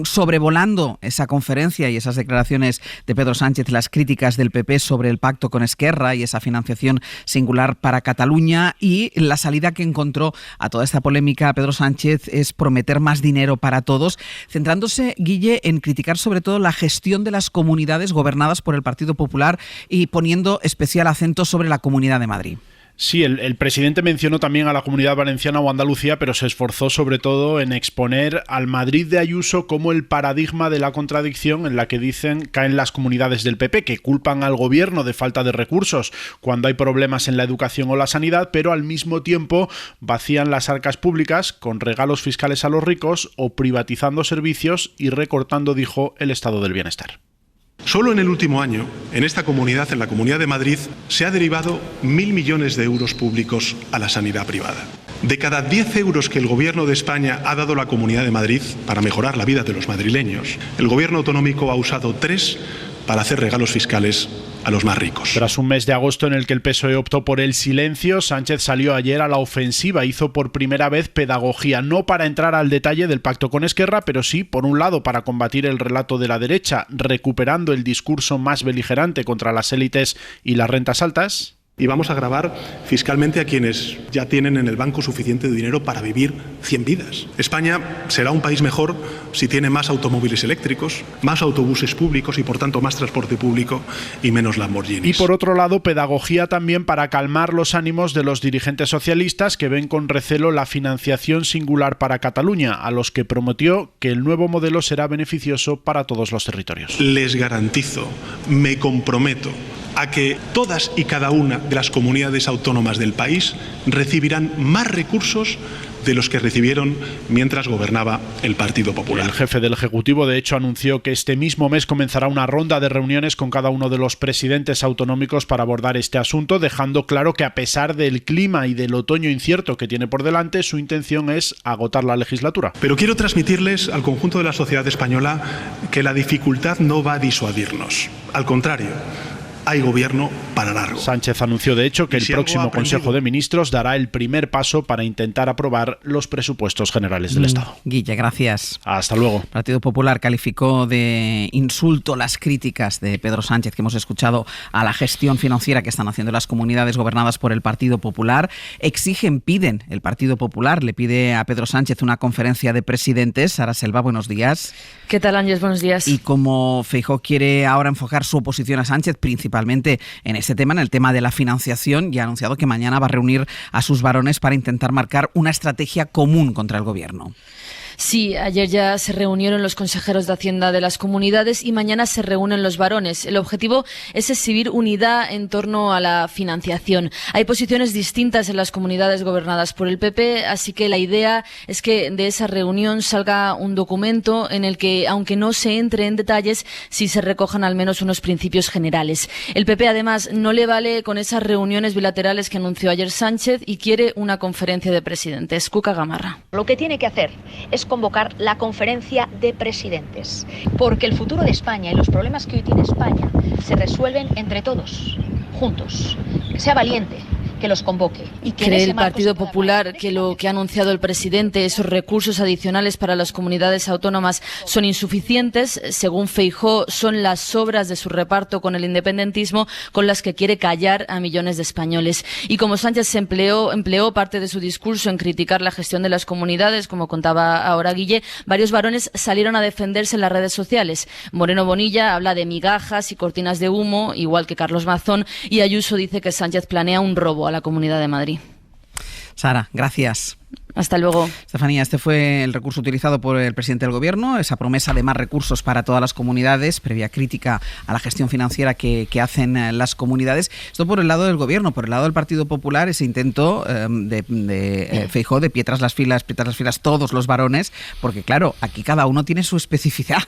Sobrevolando esa conferencia y esas declaraciones de Pedro Sánchez, las críticas del PP sobre el pacto con Esquerra y esa financiación singular para Cataluña, y la salida que encontró a toda esta polémica Pedro Sánchez es prometer más dinero para todos, centrándose, Guille, en criticar sobre todo la gestión de las comunidades gobernadas por el Partido Popular y poniendo especial acento sobre la Comunidad de Madrid. Sí, el presidente mencionó también a la Comunidad Valenciana o Andalucía, pero se esforzó sobre todo en exponer al Madrid de Ayuso como el paradigma de la contradicción en la que dicen caen las comunidades del PP, que culpan al gobierno de falta de recursos cuando hay problemas en la educación o la sanidad, pero al mismo tiempo vacían las arcas públicas con regalos fiscales a los ricos o privatizando servicios y recortando, dijo, el estado del bienestar. Solo en el último año, en esta comunidad, en la Comunidad de Madrid, se ha derivado 1.000 millones de euros públicos a la sanidad privada. De cada 10 euros que el Gobierno de España ha dado a la Comunidad de Madrid para mejorar la vida de los madrileños, el Gobierno autonómico ha usado 3 para hacer regalos fiscales a los más ricos. Tras un mes de agosto en el que el PSOE optó por el silencio, Sánchez salió ayer a la ofensiva. Hizo por primera vez pedagogía, no para entrar al detalle del pacto con Esquerra, pero sí, por un lado, para combatir el relato de la derecha, recuperando el discurso más beligerante contra las élites y las rentas altas. Y vamos a gravar fiscalmente a quienes ya tienen en el banco suficiente dinero para vivir 100 vidas. España será un país mejor si tiene más automóviles eléctricos, más autobuses públicos y por tanto más transporte público y menos Lamborghinis. Y por otro lado, pedagogía también para calmar los ánimos de los dirigentes socialistas que ven con recelo la financiación singular para Cataluña, a los que prometió que el nuevo modelo será beneficioso para todos los territorios. Les garantizo, me comprometo a que todas y cada una de las comunidades autónomas del país recibirán más recursos de los que recibieron mientras gobernaba el Partido Popular. El jefe del Ejecutivo, de hecho, anunció que este mismo mes comenzará una ronda de reuniones con cada uno de los presidentes autonómicos para abordar este asunto, dejando claro que a pesar del clima y del otoño incierto que tiene por delante, su intención es agotar la legislatura. Pero quiero transmitirles al conjunto de la sociedad española que la dificultad no va a disuadirnos. Al contrario, hay gobierno para largo. Sánchez anunció, de hecho, que el próximo Consejo de Ministros dará el primer paso para intentar aprobar los presupuestos generales del Estado. Guille, gracias. Hasta luego. El Partido Popular calificó de insulto las críticas de Pedro Sánchez que hemos escuchado a la gestión financiera que están haciendo las comunidades gobernadas por el Partido Popular. Piden, el Partido Popular le pide a Pedro Sánchez una conferencia de presidentes. Sara Selva, buenos días. ¿Qué tal, Ángeles? Buenos días. Y como Feijóo quiere ahora enfocar su oposición a Sánchez, principalmente en este tema, en el tema de la financiación, y ha anunciado que mañana va a reunir a sus varones para intentar marcar una estrategia común contra el gobierno. Sí, ayer ya se reunieron los consejeros de Hacienda de las comunidades y mañana se reúnen los varones. El objetivo es exhibir unidad en torno a la financiación. Hay posiciones distintas en las comunidades gobernadas por el PP, así que la idea es que de esa reunión salga un documento en el que, aunque no se entre en detalles, sí se recojan al menos unos principios generales. El PP, además, no le vale con esas reuniones bilaterales que anunció ayer Sánchez y quiere una conferencia de presidentes. Cuca Gamarra. Lo que tiene que hacer es convocar la conferencia de presidentes, porque el futuro de España y los problemas que hoy tiene España se resuelven entre todos, juntos. Que sea valiente, que los convoque. Y que ¿Cree el Partido Popular que lo que ha anunciado el presidente, esos recursos adicionales para las comunidades autónomas, son insuficientes? Según Feijóo, son las sobras de su reparto con el independentismo con las que quiere callar a millones de españoles. Y como Sánchez empleó parte de su discurso en criticar la gestión de las comunidades, como contaba ahora Guille, varios varones salieron a defenderse en las redes sociales. Moreno Bonilla habla de migajas y cortinas de humo, igual que Carlos Mazón, y Ayuso dice que Sánchez planea un robo a la Comunidad de Madrid. Sara, gracias. Hasta luego. Estefanía, este fue el recurso utilizado por el presidente del Gobierno, esa promesa de más recursos para todas las comunidades, previa crítica a la gestión financiera que hacen las comunidades. Esto por el lado del Gobierno. Por el lado del Partido Popular, ese intento de Feijóo de piedras las filas todos los varones, porque claro, aquí cada uno tiene su especificidad.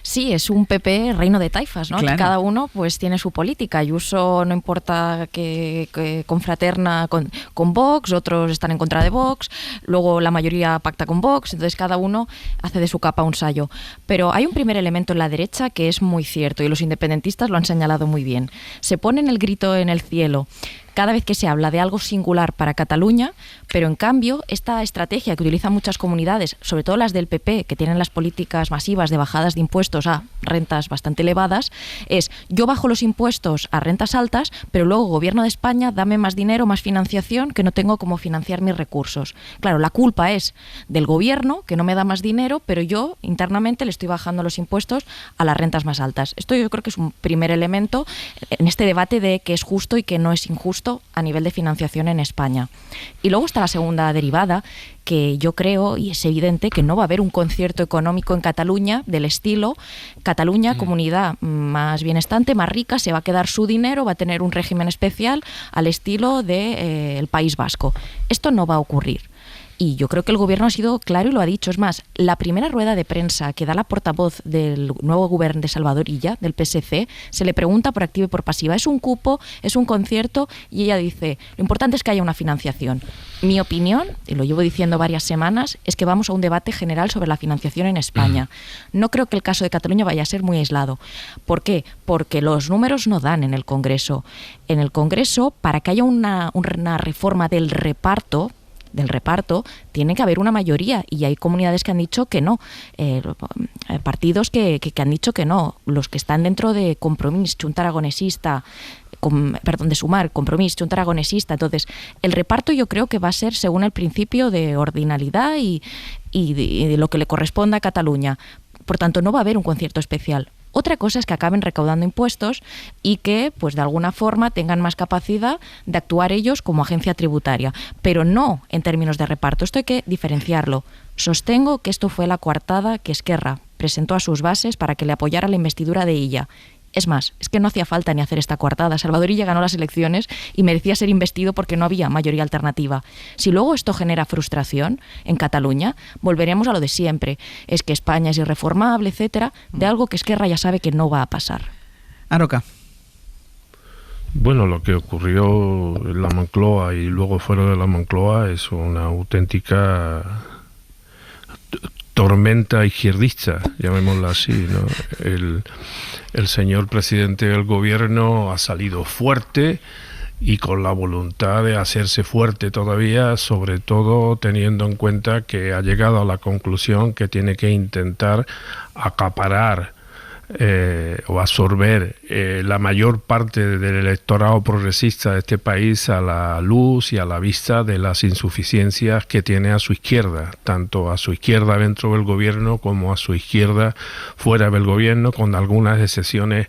Sí, es un PP reino de taifas, ¿no? Claro. Cada uno pues tiene su política. Ayuso no importa que confraterna con Vox, otros están en contra de Vox, luego la mayoría pacta con Vox, entonces cada uno hace de su capa un sayo. Pero hay un primer elemento en la derecha que es muy cierto y los independentistas lo han señalado muy bien. Se ponen el grito en el cielo cada vez que se habla de algo singular para Cataluña, pero en cambio esta estrategia que utilizan muchas comunidades, sobre todo las del PP, que tienen las políticas masivas de bajadas de impuestos a rentas bastante elevadas, es yo bajo los impuestos a rentas altas, pero luego Gobierno de España dame más dinero, más financiación, que no tengo cómo financiar mis recursos. Claro, la culpa es del Gobierno, que no me da más dinero, pero yo internamente le estoy bajando los impuestos a las rentas más altas. Esto yo creo que es un primer elemento en este debate de que es justo y que no es injusto a nivel de financiación en España. Y luego está la segunda derivada, que yo creo, y es evidente, que no va a haber un concierto económico en Cataluña del estilo Cataluña, comunidad más bienestante, más rica, se va a quedar su dinero, va a tener un régimen especial al estilo del País Vasco. Esto no va a ocurrir. Y yo creo que el Gobierno ha sido claro y lo ha dicho. Es más, la primera rueda de prensa que da la portavoz del nuevo Gobierno de Salvador Illa, del PSC, se le pregunta por activa y por pasiva. ¿Es un cupo? ¿Es un concierto? Y ella dice, lo importante es que haya una financiación. Mi opinión, y lo llevo diciendo varias semanas, es que vamos a un debate general sobre la financiación en España. No creo que el caso de Cataluña vaya a ser muy aislado. ¿Por qué? Porque los números no dan en el Congreso. En el Congreso, para que haya una reforma del reparto, tiene que haber una mayoría y hay comunidades que han dicho que no, partidos que han dicho que no, los que están dentro de Compromís, Junta Aragonesista, de Sumar, Compromís, Junta Aragonesista. Entonces, el reparto yo creo que va a ser según el principio de ordinalidad y de lo que le corresponda a Cataluña. Por tanto, no va a haber un concierto especial. Otra cosa es que acaben recaudando impuestos y que, pues de alguna forma, tengan más capacidad de actuar ellos como agencia tributaria, pero no en términos de reparto. Esto hay que diferenciarlo. Sostengo que esto fue la coartada que Esquerra presentó a sus bases para que le apoyara la investidura de Illa. Es más, es que no hacía falta ni hacer esta coartada. Salvador Illa ganó las elecciones y merecía ser investido porque no había mayoría alternativa. Si luego esto genera frustración en Cataluña, volveremos a lo de siempre. Es que España es irreformable, etcétera, de algo que Esquerra ya sabe que no va a pasar. Aroca. Bueno, lo que ocurrió en la Moncloa y luego fuera de la Moncloa es una auténtica tormenta izquierdista, llamémosla así, ¿no? El señor presidente del gobierno ha salido fuerte y con la voluntad de hacerse fuerte todavía, sobre todo teniendo en cuenta que ha llegado a la conclusión que tiene que intentar acaparar o absorber la mayor parte del electorado progresista de este país a la luz y a la vista de las insuficiencias que tiene a su izquierda, tanto a su izquierda dentro del gobierno como a su izquierda fuera del gobierno, con algunas excepciones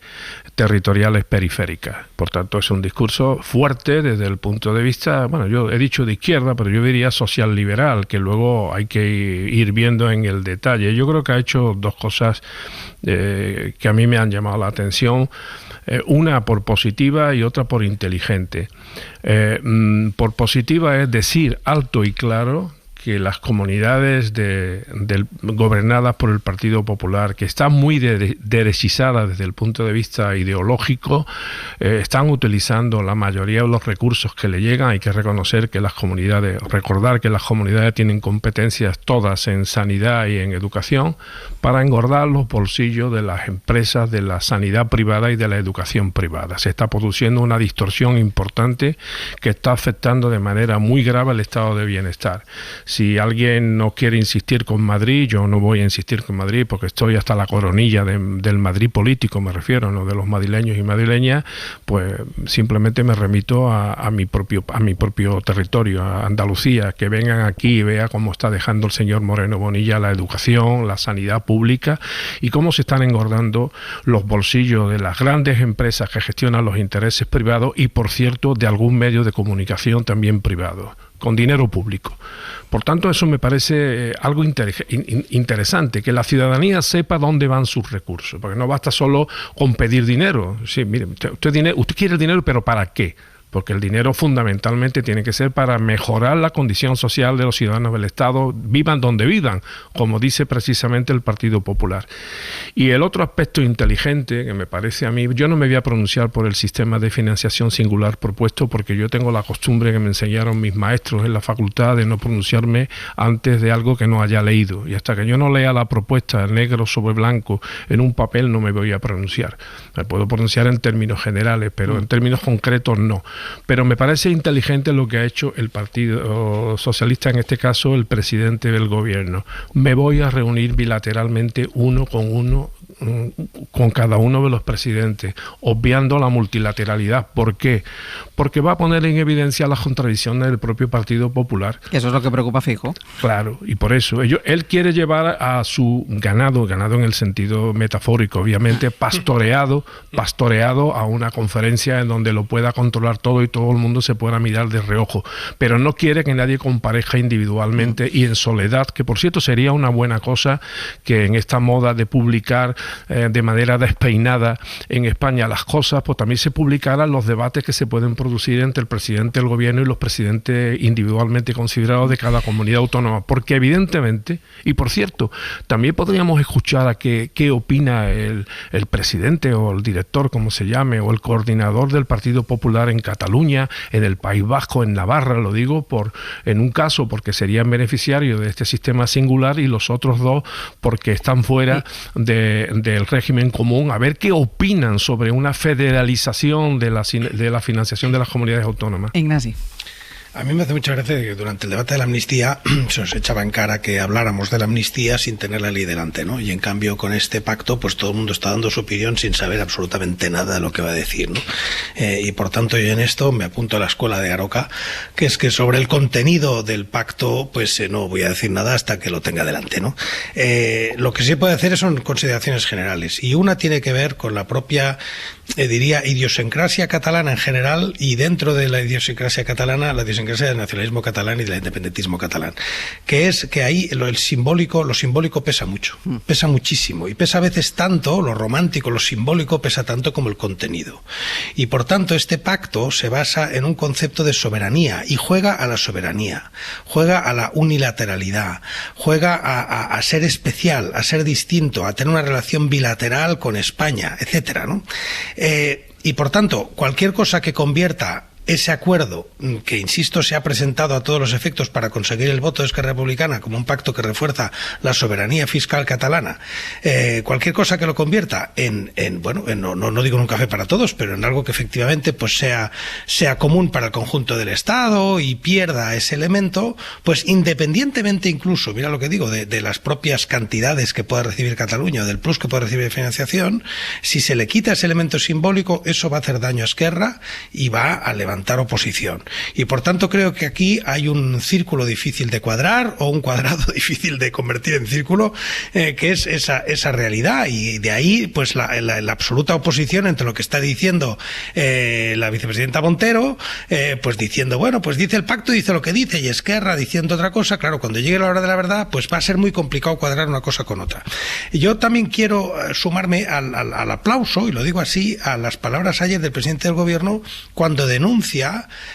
territoriales periféricas. Por tanto, es un discurso fuerte desde el punto de vista, bueno, yo he dicho de izquierda, pero yo diría social liberal, que luego hay que ir viendo en el detalle. Yo creo que ha hecho dos cosas que a mí me han llamado la atención, una por positiva y otra por inteligente. Por positiva es decir alto y claro que las comunidades gobernadas por el Partido Popular, que están muy derechizadas desde el punto de vista ideológico, están utilizando la mayoría de los recursos que le llegan. Hay que reconocer que recordar que las comunidades tienen competencias todas en sanidad y en educación, para engordar los bolsillos de las empresas de la sanidad privada y de la educación privada. Se está produciendo una distorsión importante que está afectando de manera muy grave el estado de bienestar. Si alguien no quiere insistir con Madrid, yo no voy a insistir con Madrid porque estoy hasta la coronilla del Madrid político, me refiero, no de los madrileños y madrileñas, pues simplemente me remito a mi propio territorio, a Andalucía, que vengan aquí y vean cómo está dejando el señor Moreno Bonilla la educación, la sanidad pública y cómo se están engordando los bolsillos de las grandes empresas que gestionan los intereses privados y, por cierto, de algún medio de comunicación también privado, con dinero público. Por tanto, eso me parece algo interesante, que la ciudadanía sepa dónde van sus recursos, porque no basta solo con pedir dinero. Sí, mire, usted quiere el dinero, pero ¿para qué? Porque el dinero fundamentalmente tiene que ser para mejorar la condición social de los ciudadanos del Estado, vivan donde vivan, como dice precisamente el Partido Popular. Y el otro aspecto inteligente que me parece a mí, yo no me voy a pronunciar por el sistema de financiación singular propuesto, porque yo tengo la costumbre que me enseñaron mis maestros en la facultad de no pronunciarme antes de algo que no haya leído. Y hasta que yo no lea la propuesta negro sobre blanco en un papel no me voy a pronunciar. Me puedo pronunciar en términos generales, pero en términos concretos no. Pero me parece inteligente lo que ha hecho el Partido Socialista, en este caso el presidente del gobierno. Me voy a reunir bilateralmente uno con cada uno de los presidentes, obviando la multilateralidad. ¿Por qué? Porque va a poner en evidencia las contradicciones del propio Partido Popular. Eso es lo que preocupa a Feijóo. Claro, y por eso él quiere llevar a su ganado en el sentido metafórico, obviamente, pastoreado a una conferencia en donde lo pueda controlar todo y todo el mundo se pueda mirar de reojo, pero no quiere que nadie compareja individualmente y en soledad, que por cierto sería una buena cosa que en esta moda de publicar de manera despeinada en España las cosas, pues también se publicaran los debates que se pueden producir entre el presidente del gobierno y los presidentes individualmente considerados de cada comunidad autónoma, porque evidentemente, y por cierto, también podríamos escuchar a qué opina el presidente o el director, como se llame, o el coordinador del Partido Popular en Cataluña, en el País Vasco, en Navarra, lo digo en un caso porque serían beneficiarios de este sistema singular y los otros dos porque están fuera del régimen común, a ver qué opinan sobre una federalización de la financiación de las comunidades autónomas. Ignasi. A mí me hace mucha gracia que durante el debate de la amnistía se nos echaba en cara que habláramos de la amnistía sin tener la ley delante, ¿no? Y en cambio con este pacto pues todo el mundo está dando su opinión sin saber absolutamente nada de lo que va a decir, ¿no? Y por tanto yo en esto me apunto a la escuela de Aroca, que es que sobre el contenido del pacto pues no voy a decir nada hasta que lo tenga delante, ¿no? Lo que sí puede hacer son consideraciones generales, y una tiene que ver con la propia diría idiosincrasia catalana en general, y dentro de la idiosincrasia catalana, la idiosincrasia del nacionalismo catalán y del independentismo catalán, que es que ahí lo simbólico pesa mucho, pesa muchísimo, y pesa a veces tanto, lo romántico, lo simbólico pesa tanto como el contenido, y por tanto este pacto se basa en un concepto de soberanía, y juega a la soberanía, juega a la unilateralidad, juega a ser especial, a ser distinto, a tener una relación bilateral con España, etcétera, ¿no? Y por tanto, cualquier cosa que convierta ese acuerdo, que insisto se ha presentado a todos los efectos para conseguir el voto de Esquerra Republicana como un pacto que refuerza la soberanía fiscal catalana, cualquier cosa que lo convierta no digo en un café para todos, pero en algo que efectivamente pues sea común para el conjunto del Estado y pierda ese elemento, pues independientemente incluso, mira lo que digo, de las propias cantidades que pueda recibir Cataluña o del plus que pueda recibir de financiación, si se le quita ese elemento simbólico, eso va a hacer daño a Esquerra y va a levantar oposición. Y por tanto creo que aquí hay un círculo difícil de cuadrar, o un cuadrado difícil de convertir en círculo, que es esa realidad, y de ahí pues la absoluta oposición entre lo que está diciendo la vicepresidenta Montero, pues diciendo, bueno, pues dice el pacto, dice lo que dice, y Esquerra diciendo otra cosa. Claro, cuando llegue la hora de la verdad, pues va a ser muy complicado cuadrar una cosa con otra. Y yo también quiero sumarme al aplauso, y lo digo así, a las palabras ayer del presidente del Gobierno cuando denuncia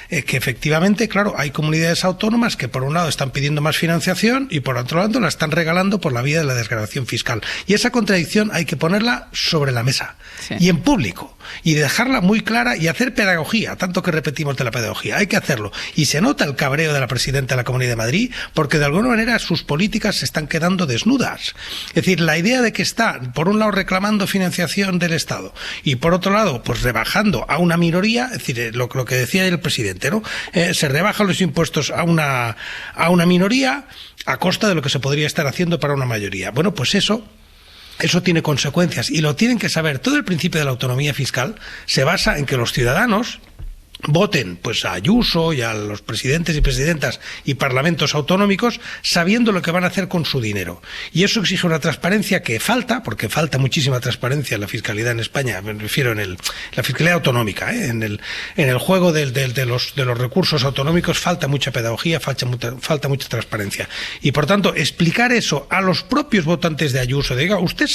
que efectivamente, claro, hay comunidades autónomas que por un lado están pidiendo más financiación y por otro lado la están regalando por la vía de la desgravación fiscal. Y esa contradicción hay que ponerla sobre la mesa, sí, y en público, y dejarla muy clara y hacer pedagogía, tanto que repetimos de la pedagogía, hay que hacerlo. Y se nota el cabreo de la presidenta de la Comunidad de Madrid porque de alguna manera sus políticas se están quedando desnudas. Es decir, la idea de que está por un lado reclamando financiación del Estado y por otro lado pues rebajando a una minoría, es decir, lo que decía el presidente, ¿no? Se rebajan los impuestos a una minoría a costa de lo que se podría estar haciendo para una mayoría. Bueno, pues eso tiene consecuencias y lo tienen que saber. Todo el principio de la autonomía fiscal se basa en que los ciudadanos voten pues a Ayuso y a los presidentes y presidentas y parlamentos autonómicos sabiendo lo que van a hacer con su dinero, y eso exige una transparencia que falta, porque falta muchísima transparencia en la fiscalidad en España, me refiero la fiscalidad autonómica, en el juego de los recursos autonómicos falta mucha pedagogía, falta mucha transparencia, y por tanto explicar eso a los propios votantes de Ayuso, diga, usted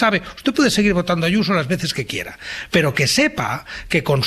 puede seguir votando a Ayuso las veces que quiera, pero que sepa que con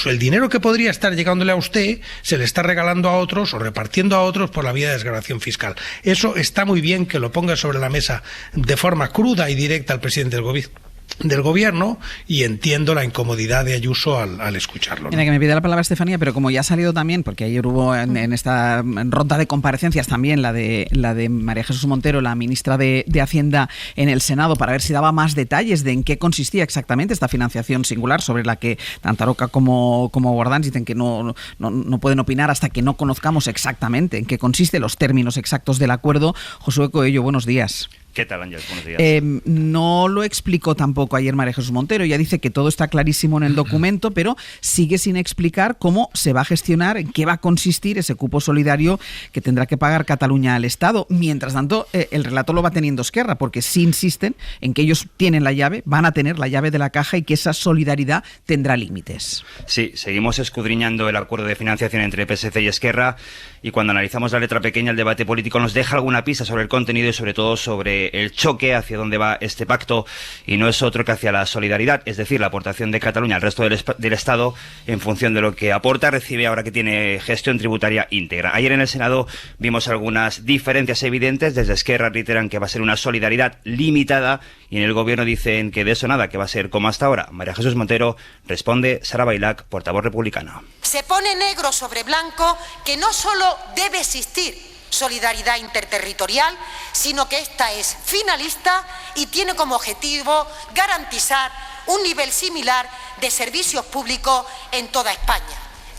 el dinero que podría estar llegándole a usted, se le está regalando a otros o repartiendo a otros por la vía de desgravación fiscal. Eso está muy bien que lo ponga sobre la mesa de forma cruda y directa al presidente del Gobierno, y entiendo la incomodidad de Ayuso al escucharlo, ¿no? Mira, que me pide la palabra Estefanía, pero como ya ha salido también, porque ayer hubo en esta ronda de comparecencias también la de María Jesús Montero, la ministra de Hacienda en el Senado, para ver si daba más detalles de en qué consistía exactamente esta financiación singular, sobre la que tanto Aroca como Guardans dicen que no pueden opinar hasta que no conozcamos exactamente en qué consiste, los términos exactos del acuerdo. Josué Coello, buenos días. ¿Qué tal, Ángel? Buenos días. No lo explicó tampoco ayer María Jesús Montero. Ella dice que todo está clarísimo en el documento, pero sigue sin explicar cómo se va a gestionar, en qué va a consistir ese cupo solidario que tendrá que pagar Cataluña al Estado. Mientras tanto, el relato lo va teniendo Esquerra, porque sí insisten en que ellos tienen la llave, van a tener la llave de la caja, y que esa solidaridad tendrá límites. Sí, seguimos escudriñando el acuerdo de financiación entre PSC y Esquerra, y cuando analizamos la letra pequeña, el debate político nos deja alguna pista sobre el contenido y sobre todo sobre el choque hacia dónde va este pacto, y no es otro que hacia la solidaridad, es decir, la aportación de Cataluña al resto del Estado en función de lo que aporta, recibe ahora que tiene gestión tributaria íntegra. Ayer en el Senado vimos algunas diferencias evidentes. Desde Esquerra reiteran que va a ser una solidaridad limitada, y en el Gobierno dicen que de eso nada, que va a ser como hasta ahora. María Jesús Montero responde, Sara Bailac, portavoz republicana. Se pone negro sobre blanco que no solo debe existir solidaridad interterritorial, sino que esta es finalista y tiene como objetivo garantizar un nivel similar de servicios públicos en toda España.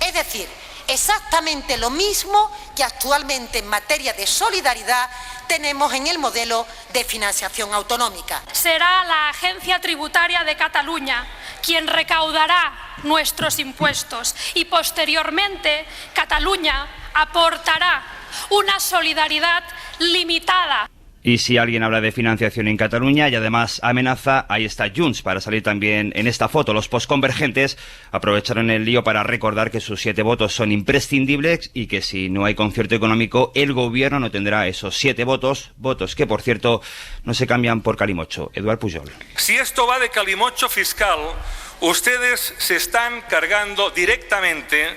Es decir, exactamente lo mismo que actualmente en materia de solidaridad tenemos en el modelo de financiación autonómica. Será la Agencia Tributaria de Cataluña quien recaudará nuestros impuestos y posteriormente Cataluña aportará una solidaridad limitada. Y si alguien habla de financiación en Cataluña y además amenaza, ahí está Junts para salir también en esta foto. Los postconvergentes aprovecharon el lío para recordar que sus 7 votos son imprescindibles y que si no hay concierto económico, el gobierno no tendrá esos 7 votos que, por cierto, no se cambian por calimocho. Eduard Pujol. Si esto va de calimocho fiscal, ustedes se están cargando directamente,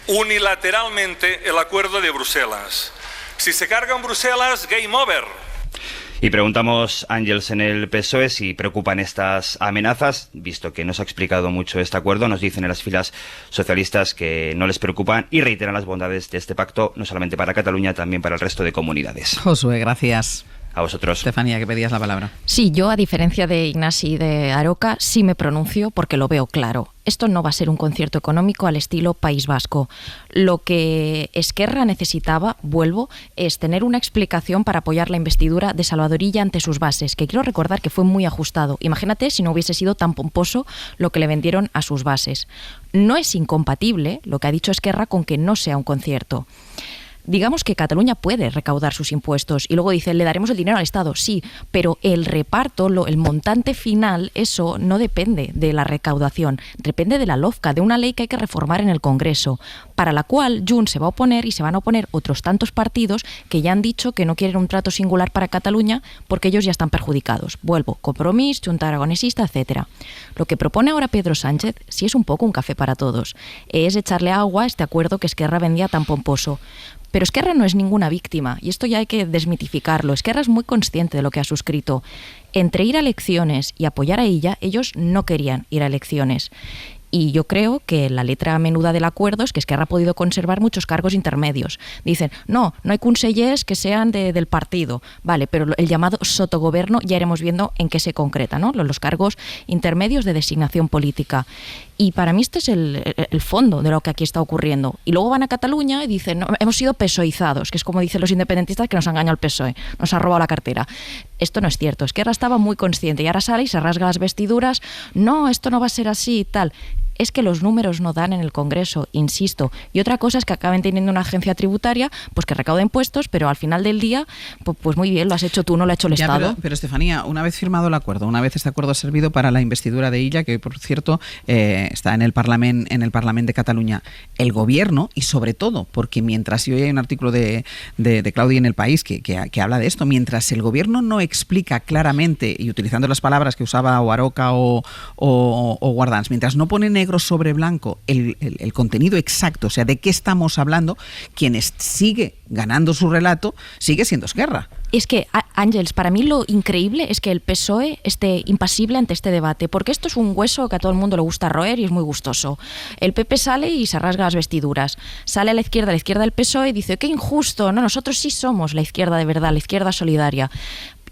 unilateralmente, el acuerdo de Bruselas. Si se cargan Bruselas, game over. Y preguntamos, Ángels, en el PSOE si preocupan estas amenazas, visto que no se ha explicado mucho este acuerdo. Nos dicen en las filas socialistas que no les preocupan y reiteran las bondades de este pacto, no solamente para Cataluña, también para el resto de comunidades. Josué, gracias. A vosotros. Estefanía, que pedías la palabra. Sí, yo, a diferencia de Ignasi y de Aroca, sí me pronuncio porque lo veo claro. Esto no va a ser un concierto económico al estilo País Vasco. Lo que Esquerra necesitaba, vuelvo, es tener una explicación para apoyar la investidura de Salvador Illa ante sus bases, que quiero recordar que fue muy ajustado. Imagínate si no hubiese sido tan pomposo lo que le vendieron a sus bases. No es incompatible lo que ha dicho Esquerra con que no sea un concierto. Digamos que Cataluña puede recaudar sus impuestos y luego dice, le daremos el dinero al Estado, sí, pero el reparto, el montante final, eso no depende de la recaudación, depende de la LOFCA, de una ley que hay que reformar en el Congreso, para la cual Junts se va a oponer y se van a oponer otros tantos partidos que ya han dicho que no quieren un trato singular para Cataluña porque ellos ya están perjudicados. Vuelvo, Compromís, Junta Aragonesista, etcétera. Lo que propone ahora Pedro Sánchez sí es un poco un café para todos, es echarle agua a este acuerdo que Esquerra vendía tan pomposo. Pero Esquerra no es ninguna víctima, y esto ya hay que desmitificarlo. Esquerra es muy consciente de lo que ha suscrito. Entre ir a elecciones y apoyar a ella, ellos no querían ir a elecciones. Y yo creo que la letra menuda del acuerdo es que Esquerra ha podido conservar muchos cargos intermedios. Dicen, no hay consellers que sean del partido. Vale, pero el llamado sotogoberno ya iremos viendo en qué se concreta, ¿no? Los cargos intermedios de designación política. Y para mí este es el fondo de lo que aquí está ocurriendo. Y luego van a Cataluña y dicen, no, hemos sido pesoizados, que es como dicen los independentistas que nos ha engañado el PSOE, nos ha robado la cartera. Esto no es cierto. Esquerra estaba muy consciente y ahora sale y se rasga las vestiduras. No, esto no va a ser así y tal. Es que los números no dan en el Congreso, insisto. Y otra cosa es que acaben teniendo una agencia tributaria pues que recauda impuestos, pero al final del día, pues muy bien, lo has hecho tú, no lo ha hecho el Estado. Pero Estefanía, una vez firmado el acuerdo, una vez este acuerdo ha servido para la investidura de Illa, que por cierto está en el Parlamento de Cataluña, el Gobierno, y sobre todo, porque mientras, y hoy hay un artículo de Claudia en El País que habla de esto, mientras el Gobierno no explica claramente, y utilizando las palabras que usaba o Aroca o Guardans, mientras no pone negro sobre blanco el contenido exacto, o sea, de qué estamos hablando, quien sigue ganando su relato sigue siendo Esquerra. Es que, Ángels, para mí lo increíble es que el PSOE esté impasible ante este debate, porque esto es un hueso que a todo el mundo le gusta roer y es muy gustoso. El PP sale y se rasga las vestiduras. Sale a la izquierda del PSOE y dice, qué injusto, no, nosotros sí somos la izquierda de verdad, la izquierda solidaria.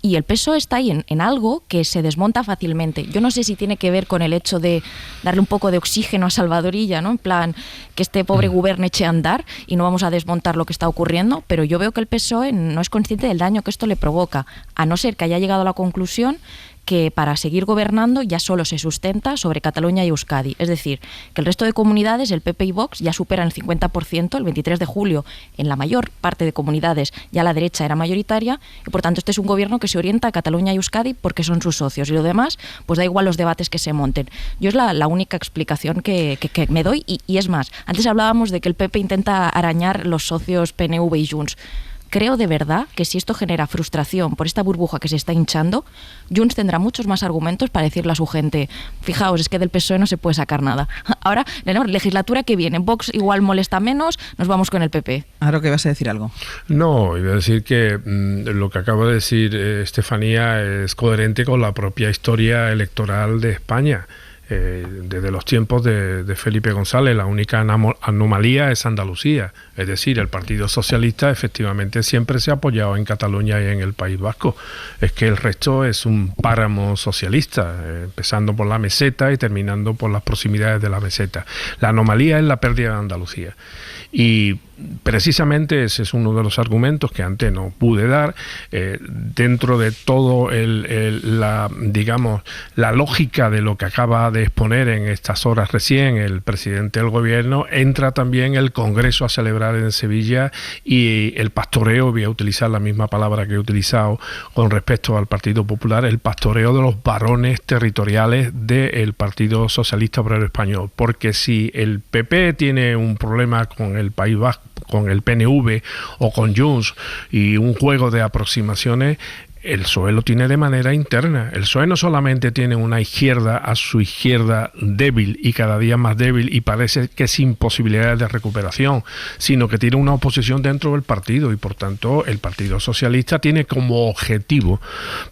Y el PSOE está ahí en algo que se desmonta fácilmente. Yo no sé si tiene que ver con el hecho de darle un poco de oxígeno a Salvador Illa, ¿no? En plan, que este pobre gobierno eche a andar y no vamos a desmontar lo que está ocurriendo, pero yo veo que el PSOE no es consciente del daño que esto le provoca, a no ser que haya llegado a la conclusión que para seguir gobernando ya solo se sustenta sobre Cataluña y Euskadi. Es decir, que el resto de comunidades, el PP y Vox, ya superan el 50%. El 23 de julio, en la mayor parte de comunidades, ya la derecha era mayoritaria y, por tanto, este es un gobierno que se orienta a Cataluña y Euskadi porque son sus socios. Y lo demás, pues da igual los debates que se monten. Yo es la única explicación que me doy. Y es más, antes hablábamos de que el PP intenta arañar los socios PNV y Junts. Creo de verdad que si esto genera frustración por esta burbuja que se está hinchando, Junts tendrá muchos más argumentos para decirle a su gente, fijaos, es que del PSOE no se puede sacar nada. Ahora, la legislatura que viene, Vox igual molesta menos, nos vamos con el PP. Ahora que vas a decir algo. No, iba a decir que lo que acaba de decir Estefanía es coherente con la propia historia electoral de España. Desde los tiempos de Felipe González, la única anomalía es Andalucía, es decir, el Partido Socialista efectivamente siempre se ha apoyado en Cataluña y en el País Vasco, es que el resto es un páramo socialista, empezando por la meseta y terminando por las proximidades de la meseta. La anomalía es la pérdida de Andalucía. Y precisamente ese es uno de los argumentos que antes no pude dar, dentro de todo la lógica de lo que acaba de exponer en estas horas recién el presidente del gobierno. Entra también el Congreso a celebrar en Sevilla y el pastoreo, voy a utilizar la misma palabra que he utilizado con respecto al Partido Popular, el pastoreo de los varones territoriales del Partido Socialista Obrero Español, porque si el PP tiene un problema con el País Vasco, con el PNV o con Junts y un juego de aproximaciones, el PSOE lo tiene de manera interna. El PSOE no solamente tiene una izquierda a su izquierda débil y cada día más débil y parece que sin posibilidades de recuperación, sino que tiene una oposición dentro del partido y por tanto el Partido Socialista tiene como objetivo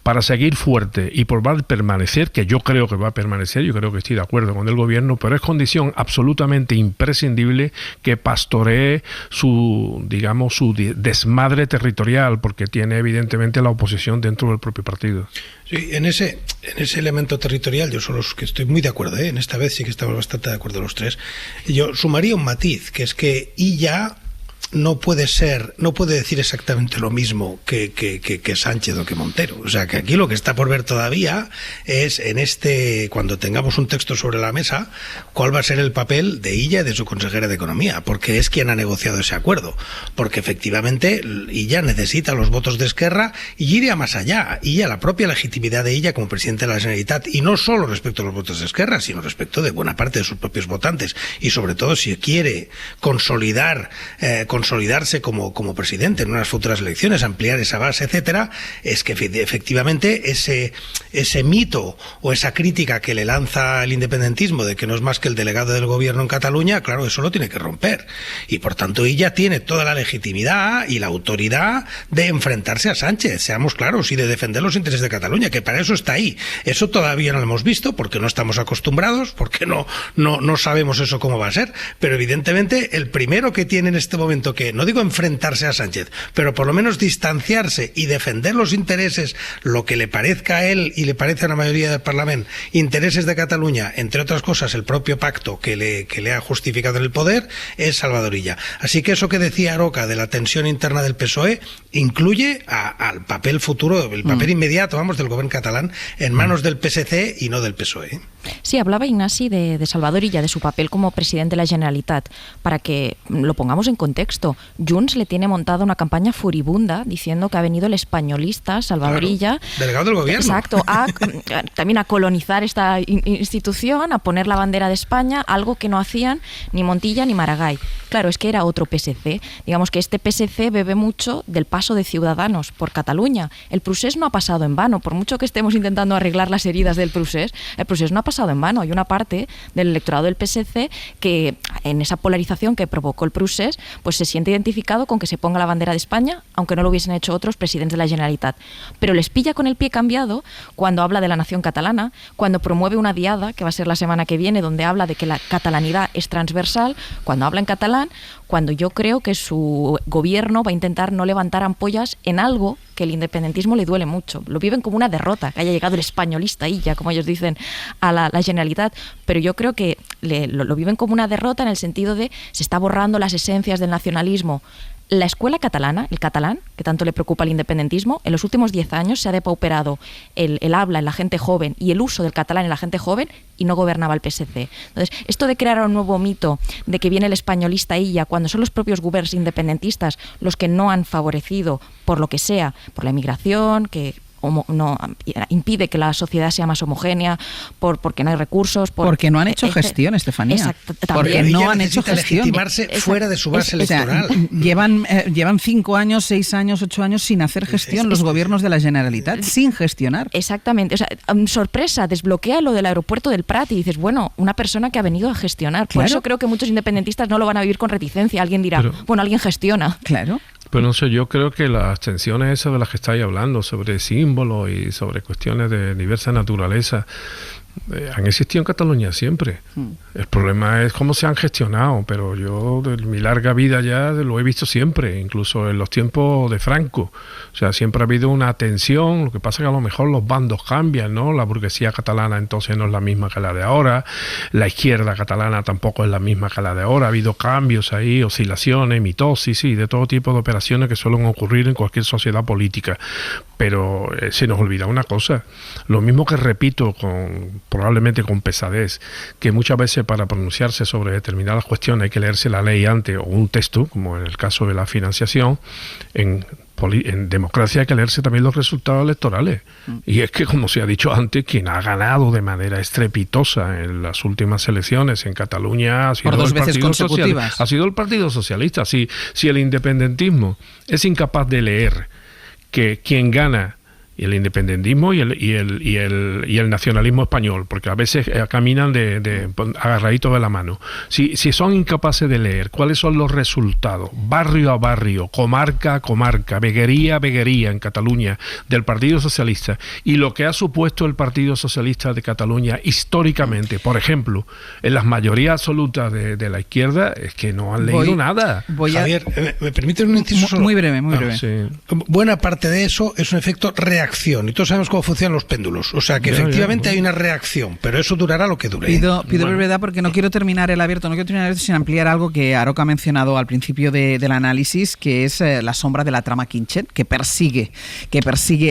para seguir fuerte y por permanecer, que yo creo que va a permanecer, yo creo que estoy de acuerdo con el gobierno, pero es condición absolutamente imprescindible que pastoree su desmadre territorial, porque tiene evidentemente la oposición dentro del propio partido. Sí, en ese elemento territorial yo solo que estoy muy de acuerdo, en esta vez sí que estamos bastante de acuerdo los tres. Yo sumaría un matiz, que es que Illa no puede decir exactamente lo mismo que Sánchez o que Montero. O sea, que aquí lo que está por ver todavía es cuando tengamos un texto sobre la mesa, cuál va a ser el papel de Illa y de su consejera de Economía, porque es quien ha negociado ese acuerdo. Porque efectivamente Illa necesita los votos de Esquerra y iría más allá. La propia legitimidad de Illa como presidente de la Generalitat, y no solo respecto a los votos de Esquerra, sino respecto de buena parte de sus propios votantes, y sobre todo si quiere consolidarse como presidente en unas futuras elecciones, ampliar esa base, etcétera, es que efectivamente ese mito o esa crítica que le lanza el independentismo de que no es más que el delegado del gobierno en Cataluña, claro, eso lo tiene que romper. Y por tanto ella tiene toda la legitimidad y la autoridad de enfrentarse a Sánchez, seamos claros, y de defender los intereses de Cataluña, que para eso está ahí. Eso todavía no lo hemos visto porque no estamos acostumbrados, porque no sabemos eso cómo va a ser, pero evidentemente el primero que tiene en este momento que, no digo enfrentarse a Sánchez, pero por lo menos distanciarse y defender los intereses, lo que le parezca a él y le parece a la mayoría del Parlamento, intereses de Cataluña, entre otras cosas el propio pacto que le ha justificado en el poder, es Salvador Illa. Así que eso que decía Aroca de la tensión interna del PSOE incluye al papel futuro, el papel inmediato, del gobierno catalán en manos del PSC y no del PSOE. Sí, hablaba Ignasi de Salvador Illa, de su papel como presidente de la Generalitat. Para que lo pongamos en contexto, Junts le tiene montada una campaña furibunda diciendo que ha venido el españolista Salvador Illa, delegado del gobierno. Exacto, también a colonizar esta institución, a poner la bandera de España, algo que no hacían ni Montilla ni Maragall. Claro, es que era otro PSC. Digamos que este PSC bebe mucho del paso de Ciudadanos por Cataluña. El procés no ha pasado en vano, por mucho que estemos intentando arreglar las heridas del procés, el procés no ha pasado en vano. Hay una parte del electorado del PSC que en esa polarización que provocó el procés, pues se siente identificado con que se ponga la bandera de España, aunque no lo hubiesen hecho otros presidentes de la Generalitat. Pero les pilla con el pie cambiado cuando habla de la nación catalana, cuando promueve una diada, que va a ser la semana que viene, donde habla de que la catalanidad es transversal, cuando habla en catalán, cuando yo creo que su gobierno va a intentar no levantar ampollas en algo que el independentismo le duele mucho. Lo viven como una derrota, que haya llegado el españolista Illa, como ellos dicen, a la Generalitat, pero yo creo que lo viven como una derrota en el sentido de se está borrando las esencias del nacionalismo. La escuela catalana, el catalán, que tanto le preocupa al independentismo, en los últimos 10 años se ha depauperado el habla en la gente joven y el uso del catalán en la gente joven y no gobernaba el PSC. Entonces, esto de crear un nuevo mito de que viene el españolista Illa, cuando son los propios gobiernos independentistas los que no han favorecido, por lo que sea, por la inmigración, que no impide que la sociedad sea más homogénea, porque no hay recursos, porque no han hecho gestión, Estefanía. Exacto, porque no han hecho gestión. Legitimarse fuera de su base electoral. Llevan 5 años, 6 años, 8 años sin hacer gestión los gobiernos de la Generalitat, sin gestionar. Exactamente. O sea, sorpresa, desbloquea lo del aeropuerto del Prat y dices, bueno, una persona que ha venido a gestionar. Por eso creo que muchos independentistas no lo van a vivir con reticencia. Alguien dirá, alguien gestiona. Claro. Pero no sé, yo creo que las tensiones esas de las que estáis hablando, sobre símbolos y sobre cuestiones de diversa naturaleza, han existido en Cataluña siempre. El problema es cómo se han gestionado, pero yo de mi larga vida ya lo he visto siempre, incluso en los tiempos de Franco. O sea, siempre ha habido una tensión, lo que pasa es que a lo mejor los bandos cambian, ¿no? La burguesía catalana entonces no es la misma que la de ahora, la izquierda catalana tampoco es la misma que la de ahora, ha habido cambios ahí, oscilaciones, mitosis, sí, de todo tipo de operaciones que suelen ocurrir en cualquier sociedad política. Pero se nos olvida una cosa, lo mismo que repito probablemente con pesadez, que muchas veces para pronunciarse sobre determinadas cuestiones hay que leerse la ley antes o un texto, como en el caso de la financiación. En democracia hay que leerse también los resultados electorales. Y es que, como se ha dicho antes, quien ha ganado de manera estrepitosa en las últimas elecciones en Cataluña ha sido el Partido Socialista. Ha sido el Partido Socialista. Si el independentismo es incapaz de leer que quien gana, y el independentismo y el nacionalismo español, porque a veces caminan agarraditos de la mano. Si son incapaces de leer cuáles son los resultados, barrio a barrio, comarca a comarca, veguería a veguería en Cataluña, del Partido Socialista, y lo que ha supuesto el Partido Socialista de Cataluña históricamente, por ejemplo, en las mayorías absolutas de la izquierda, es que no han leído nada. Javier, ¿me permite un inciso solo? Muy breve, muy breve. Sí. Buena parte de eso es un efecto reacción, y todos sabemos cómo funcionan los péndulos, o sea que efectivamente hay una reacción, pero eso durará lo que dure. Pido brevedad porque no quiero terminar el abierto sin ampliar algo que Aroca ha mencionado al principio del análisis, que es la sombra de la trama Kitchen, que persigue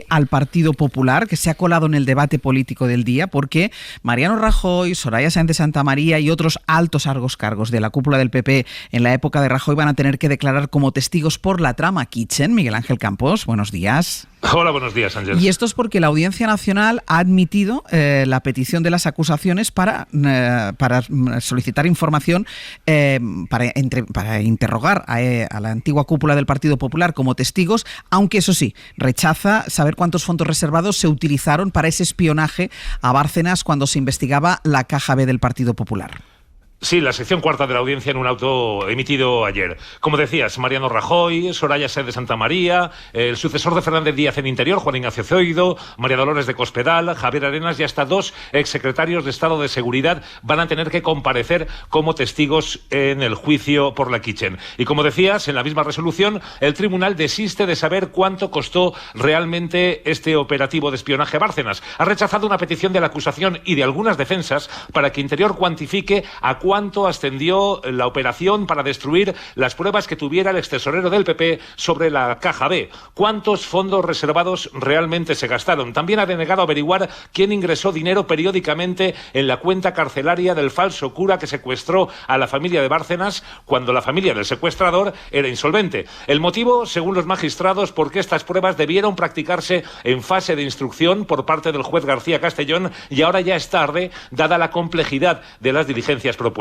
al Partido Popular, que se ha colado en el debate político del día, porque Mariano Rajoy, Soraya Sáenz de Santamaría y otros altos cargos de la cúpula del PP en la época de Rajoy van a tener que declarar como testigos por la trama Kitchen. Miguel Ángel Campos, buenos días. Hola, buenos días, Ángel. Y esto es porque la Audiencia Nacional ha admitido la petición de las acusaciones para solicitar información para interrogar a la antigua cúpula del Partido Popular como testigos, aunque eso sí, rechaza saber cuántos fondos reservados se utilizaron para ese espionaje a Bárcenas cuando se investigaba la Caja B del Partido Popular. Sí, la sección cuarta de la audiencia en un auto emitido ayer. Como decías, Mariano Rajoy, Soraya Sáenz de Santamaría, el sucesor de Fernández Díaz en Interior, Juan Ignacio Zoido, María Dolores de Cospedal, Javier Arenas y hasta 2 exsecretarios de Estado de Seguridad van a tener que comparecer como testigos en el juicio por la Kitchen. Y como decías, en la misma resolución, el tribunal desiste de saber cuánto costó realmente este operativo de espionaje a Bárcenas. Ha rechazado una petición de la acusación y de algunas defensas para que Interior cuantifique a cuánto ascendió la operación para destruir las pruebas que tuviera el extesorero del PP sobre la Caja B. ¿Cuántos fondos reservados realmente se gastaron? También ha denegado averiguar quién ingresó dinero periódicamente en la cuenta carcelaria del falso cura que secuestró a la familia de Bárcenas cuando la familia del secuestrador era insolvente. El motivo, según los magistrados, porque estas pruebas debieron practicarse en fase de instrucción por parte del juez García Castellón y ahora ya es tarde, dada la complejidad de las diligencias propuestas.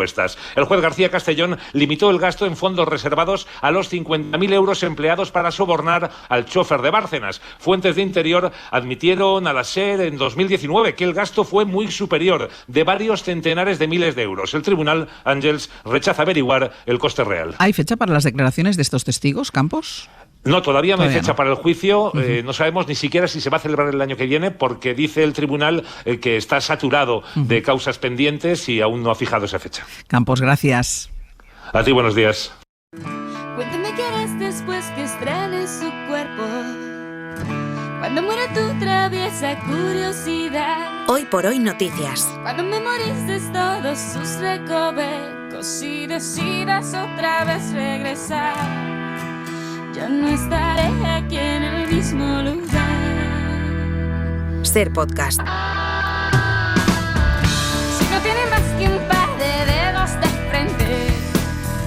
El juez García Castellón limitó el gasto en fondos reservados a los 50.000 euros empleados para sobornar al chofer de Bárcenas. Fuentes de Interior admitieron a la SER en 2019 que el gasto fue muy superior, de varios centenares de miles de euros. El tribunal, Ángels, rechaza averiguar el coste real. ¿Hay fecha para las declaraciones de estos testigos, Campos? No, todavía no hay fecha no. para el juicio. No sabemos ni siquiera si se va a celebrar el año que viene, porque dice el tribunal que está saturado de causas pendientes y aún no ha fijado esa fecha. Campos, gracias. A ti, buenos días. Cuéntame qué harás después que estrenes su cuerpo, cuando muera tu traviesa curiosidad. Hoy por hoy noticias. Cuando memorices todos sus recovecos y decidas otra vez regresar. Ya no estaré aquí en el mismo lugar. Ser podcast. Si no tiene más que un par de dedos de frente.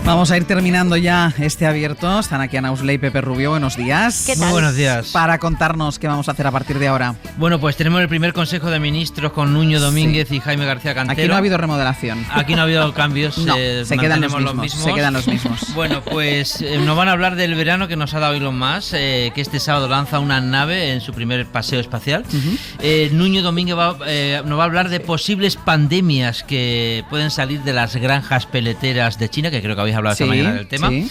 Vamos a ir terminando ya este abierto. Están aquí Ana Usley y Pepe Rubio. Buenos días. ¿Qué tal? Muy buenos días. Para contarnos qué vamos a hacer a partir de ahora. Bueno, pues tenemos el primer Consejo de Ministros con Nuño Domínguez y Jaime García Cantero. Aquí no ha habido remodelación. Aquí no ha habido cambios. No, se quedan los mismos. Se quedan los mismos. Bueno, pues nos van a hablar del verano que nos ha dado Elon Musk, que este sábado lanza una nave en su primer paseo espacial. Nuño Domínguez nos va a hablar de posibles pandemias que pueden salir de las granjas peleteras de China, que creo que habéis hablado esta mañana del tema. Sí.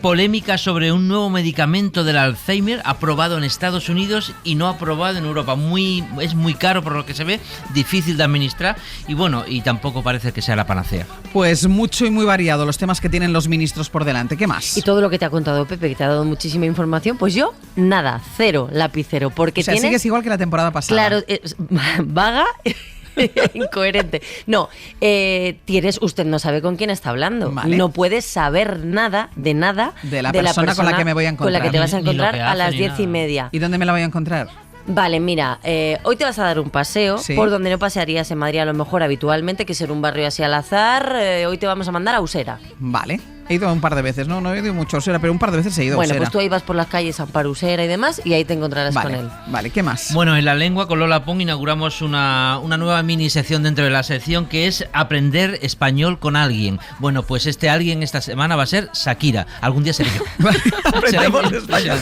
Polémica sobre un nuevo medicamento del Alzheimer aprobado en Estados Unidos y no aprobado en Europa. Es muy caro por lo que se ve, difícil de administrar y bueno, y tampoco parece que sea la panacea. Pues mucho y muy variado los temas que tienen los ministros por delante. ¿Qué más? Y todo lo que te ha contado Pepe, que te ha dado muchísima información, pues yo, nada, cero lapicero. Porque o sea, sigues igual que la temporada pasada. Claro, vaga... incoherente. No, usted no sabe con quién está hablando. Vale. No puedes saber nada de la persona con la que me voy a encontrar. Con la que te vas a encontrar a las 10:30. ¿Y dónde me la voy a encontrar? Vale, mira, hoy te vas a dar un paseo por donde no pasearías en Madrid a lo mejor habitualmente, que ser un barrio así al azar. Hoy te vamos a mandar a Usera. Vale. He ido un par de veces, no he ido mucho a Usera, pero un par de veces he ido a Usera. Bueno, pues tú ahí vas por las calles Amparo Usera y demás y ahí te encontrarás con él. Vale, ¿qué más? Bueno, en La Lengua con Lola Pong inauguramos una nueva mini sección dentro de la sección que es aprender español con alguien. Bueno, pues este alguien esta semana va a ser Shakira. Algún día seré yo. Aprendemos español.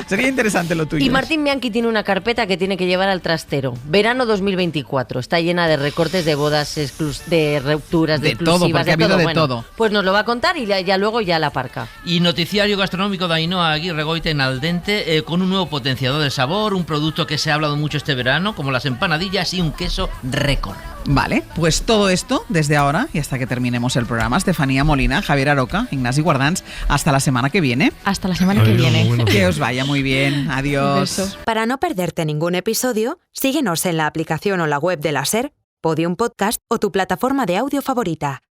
Sería interesante lo tuyo. Y Martín Bianchi tiene una carpeta que tiene que llevar al trastero. Verano 2024. Está llena de recortes de bodas, de rupturas, de todo, porque ha habido de todo. Pues nos lo va a contar y ya luego ya la aparca. Y noticiario gastronómico de Ainhoa Aguirre Goiten al dente, con un nuevo potenciador de sabor, un producto que se ha hablado mucho este verano, como las empanadillas y un queso récord. Vale, pues todo esto desde ahora y hasta que terminemos el programa. Estefanía Molina, Javier Aroca, Ignasi Guardans, hasta la semana que viene. Hasta la semana que viene. Que os vaya muy bien. Adiós. Para no perderte ningún episodio, síguenos en la aplicación o la web de la SER, Podium Podcast o tu plataforma de audio favorita.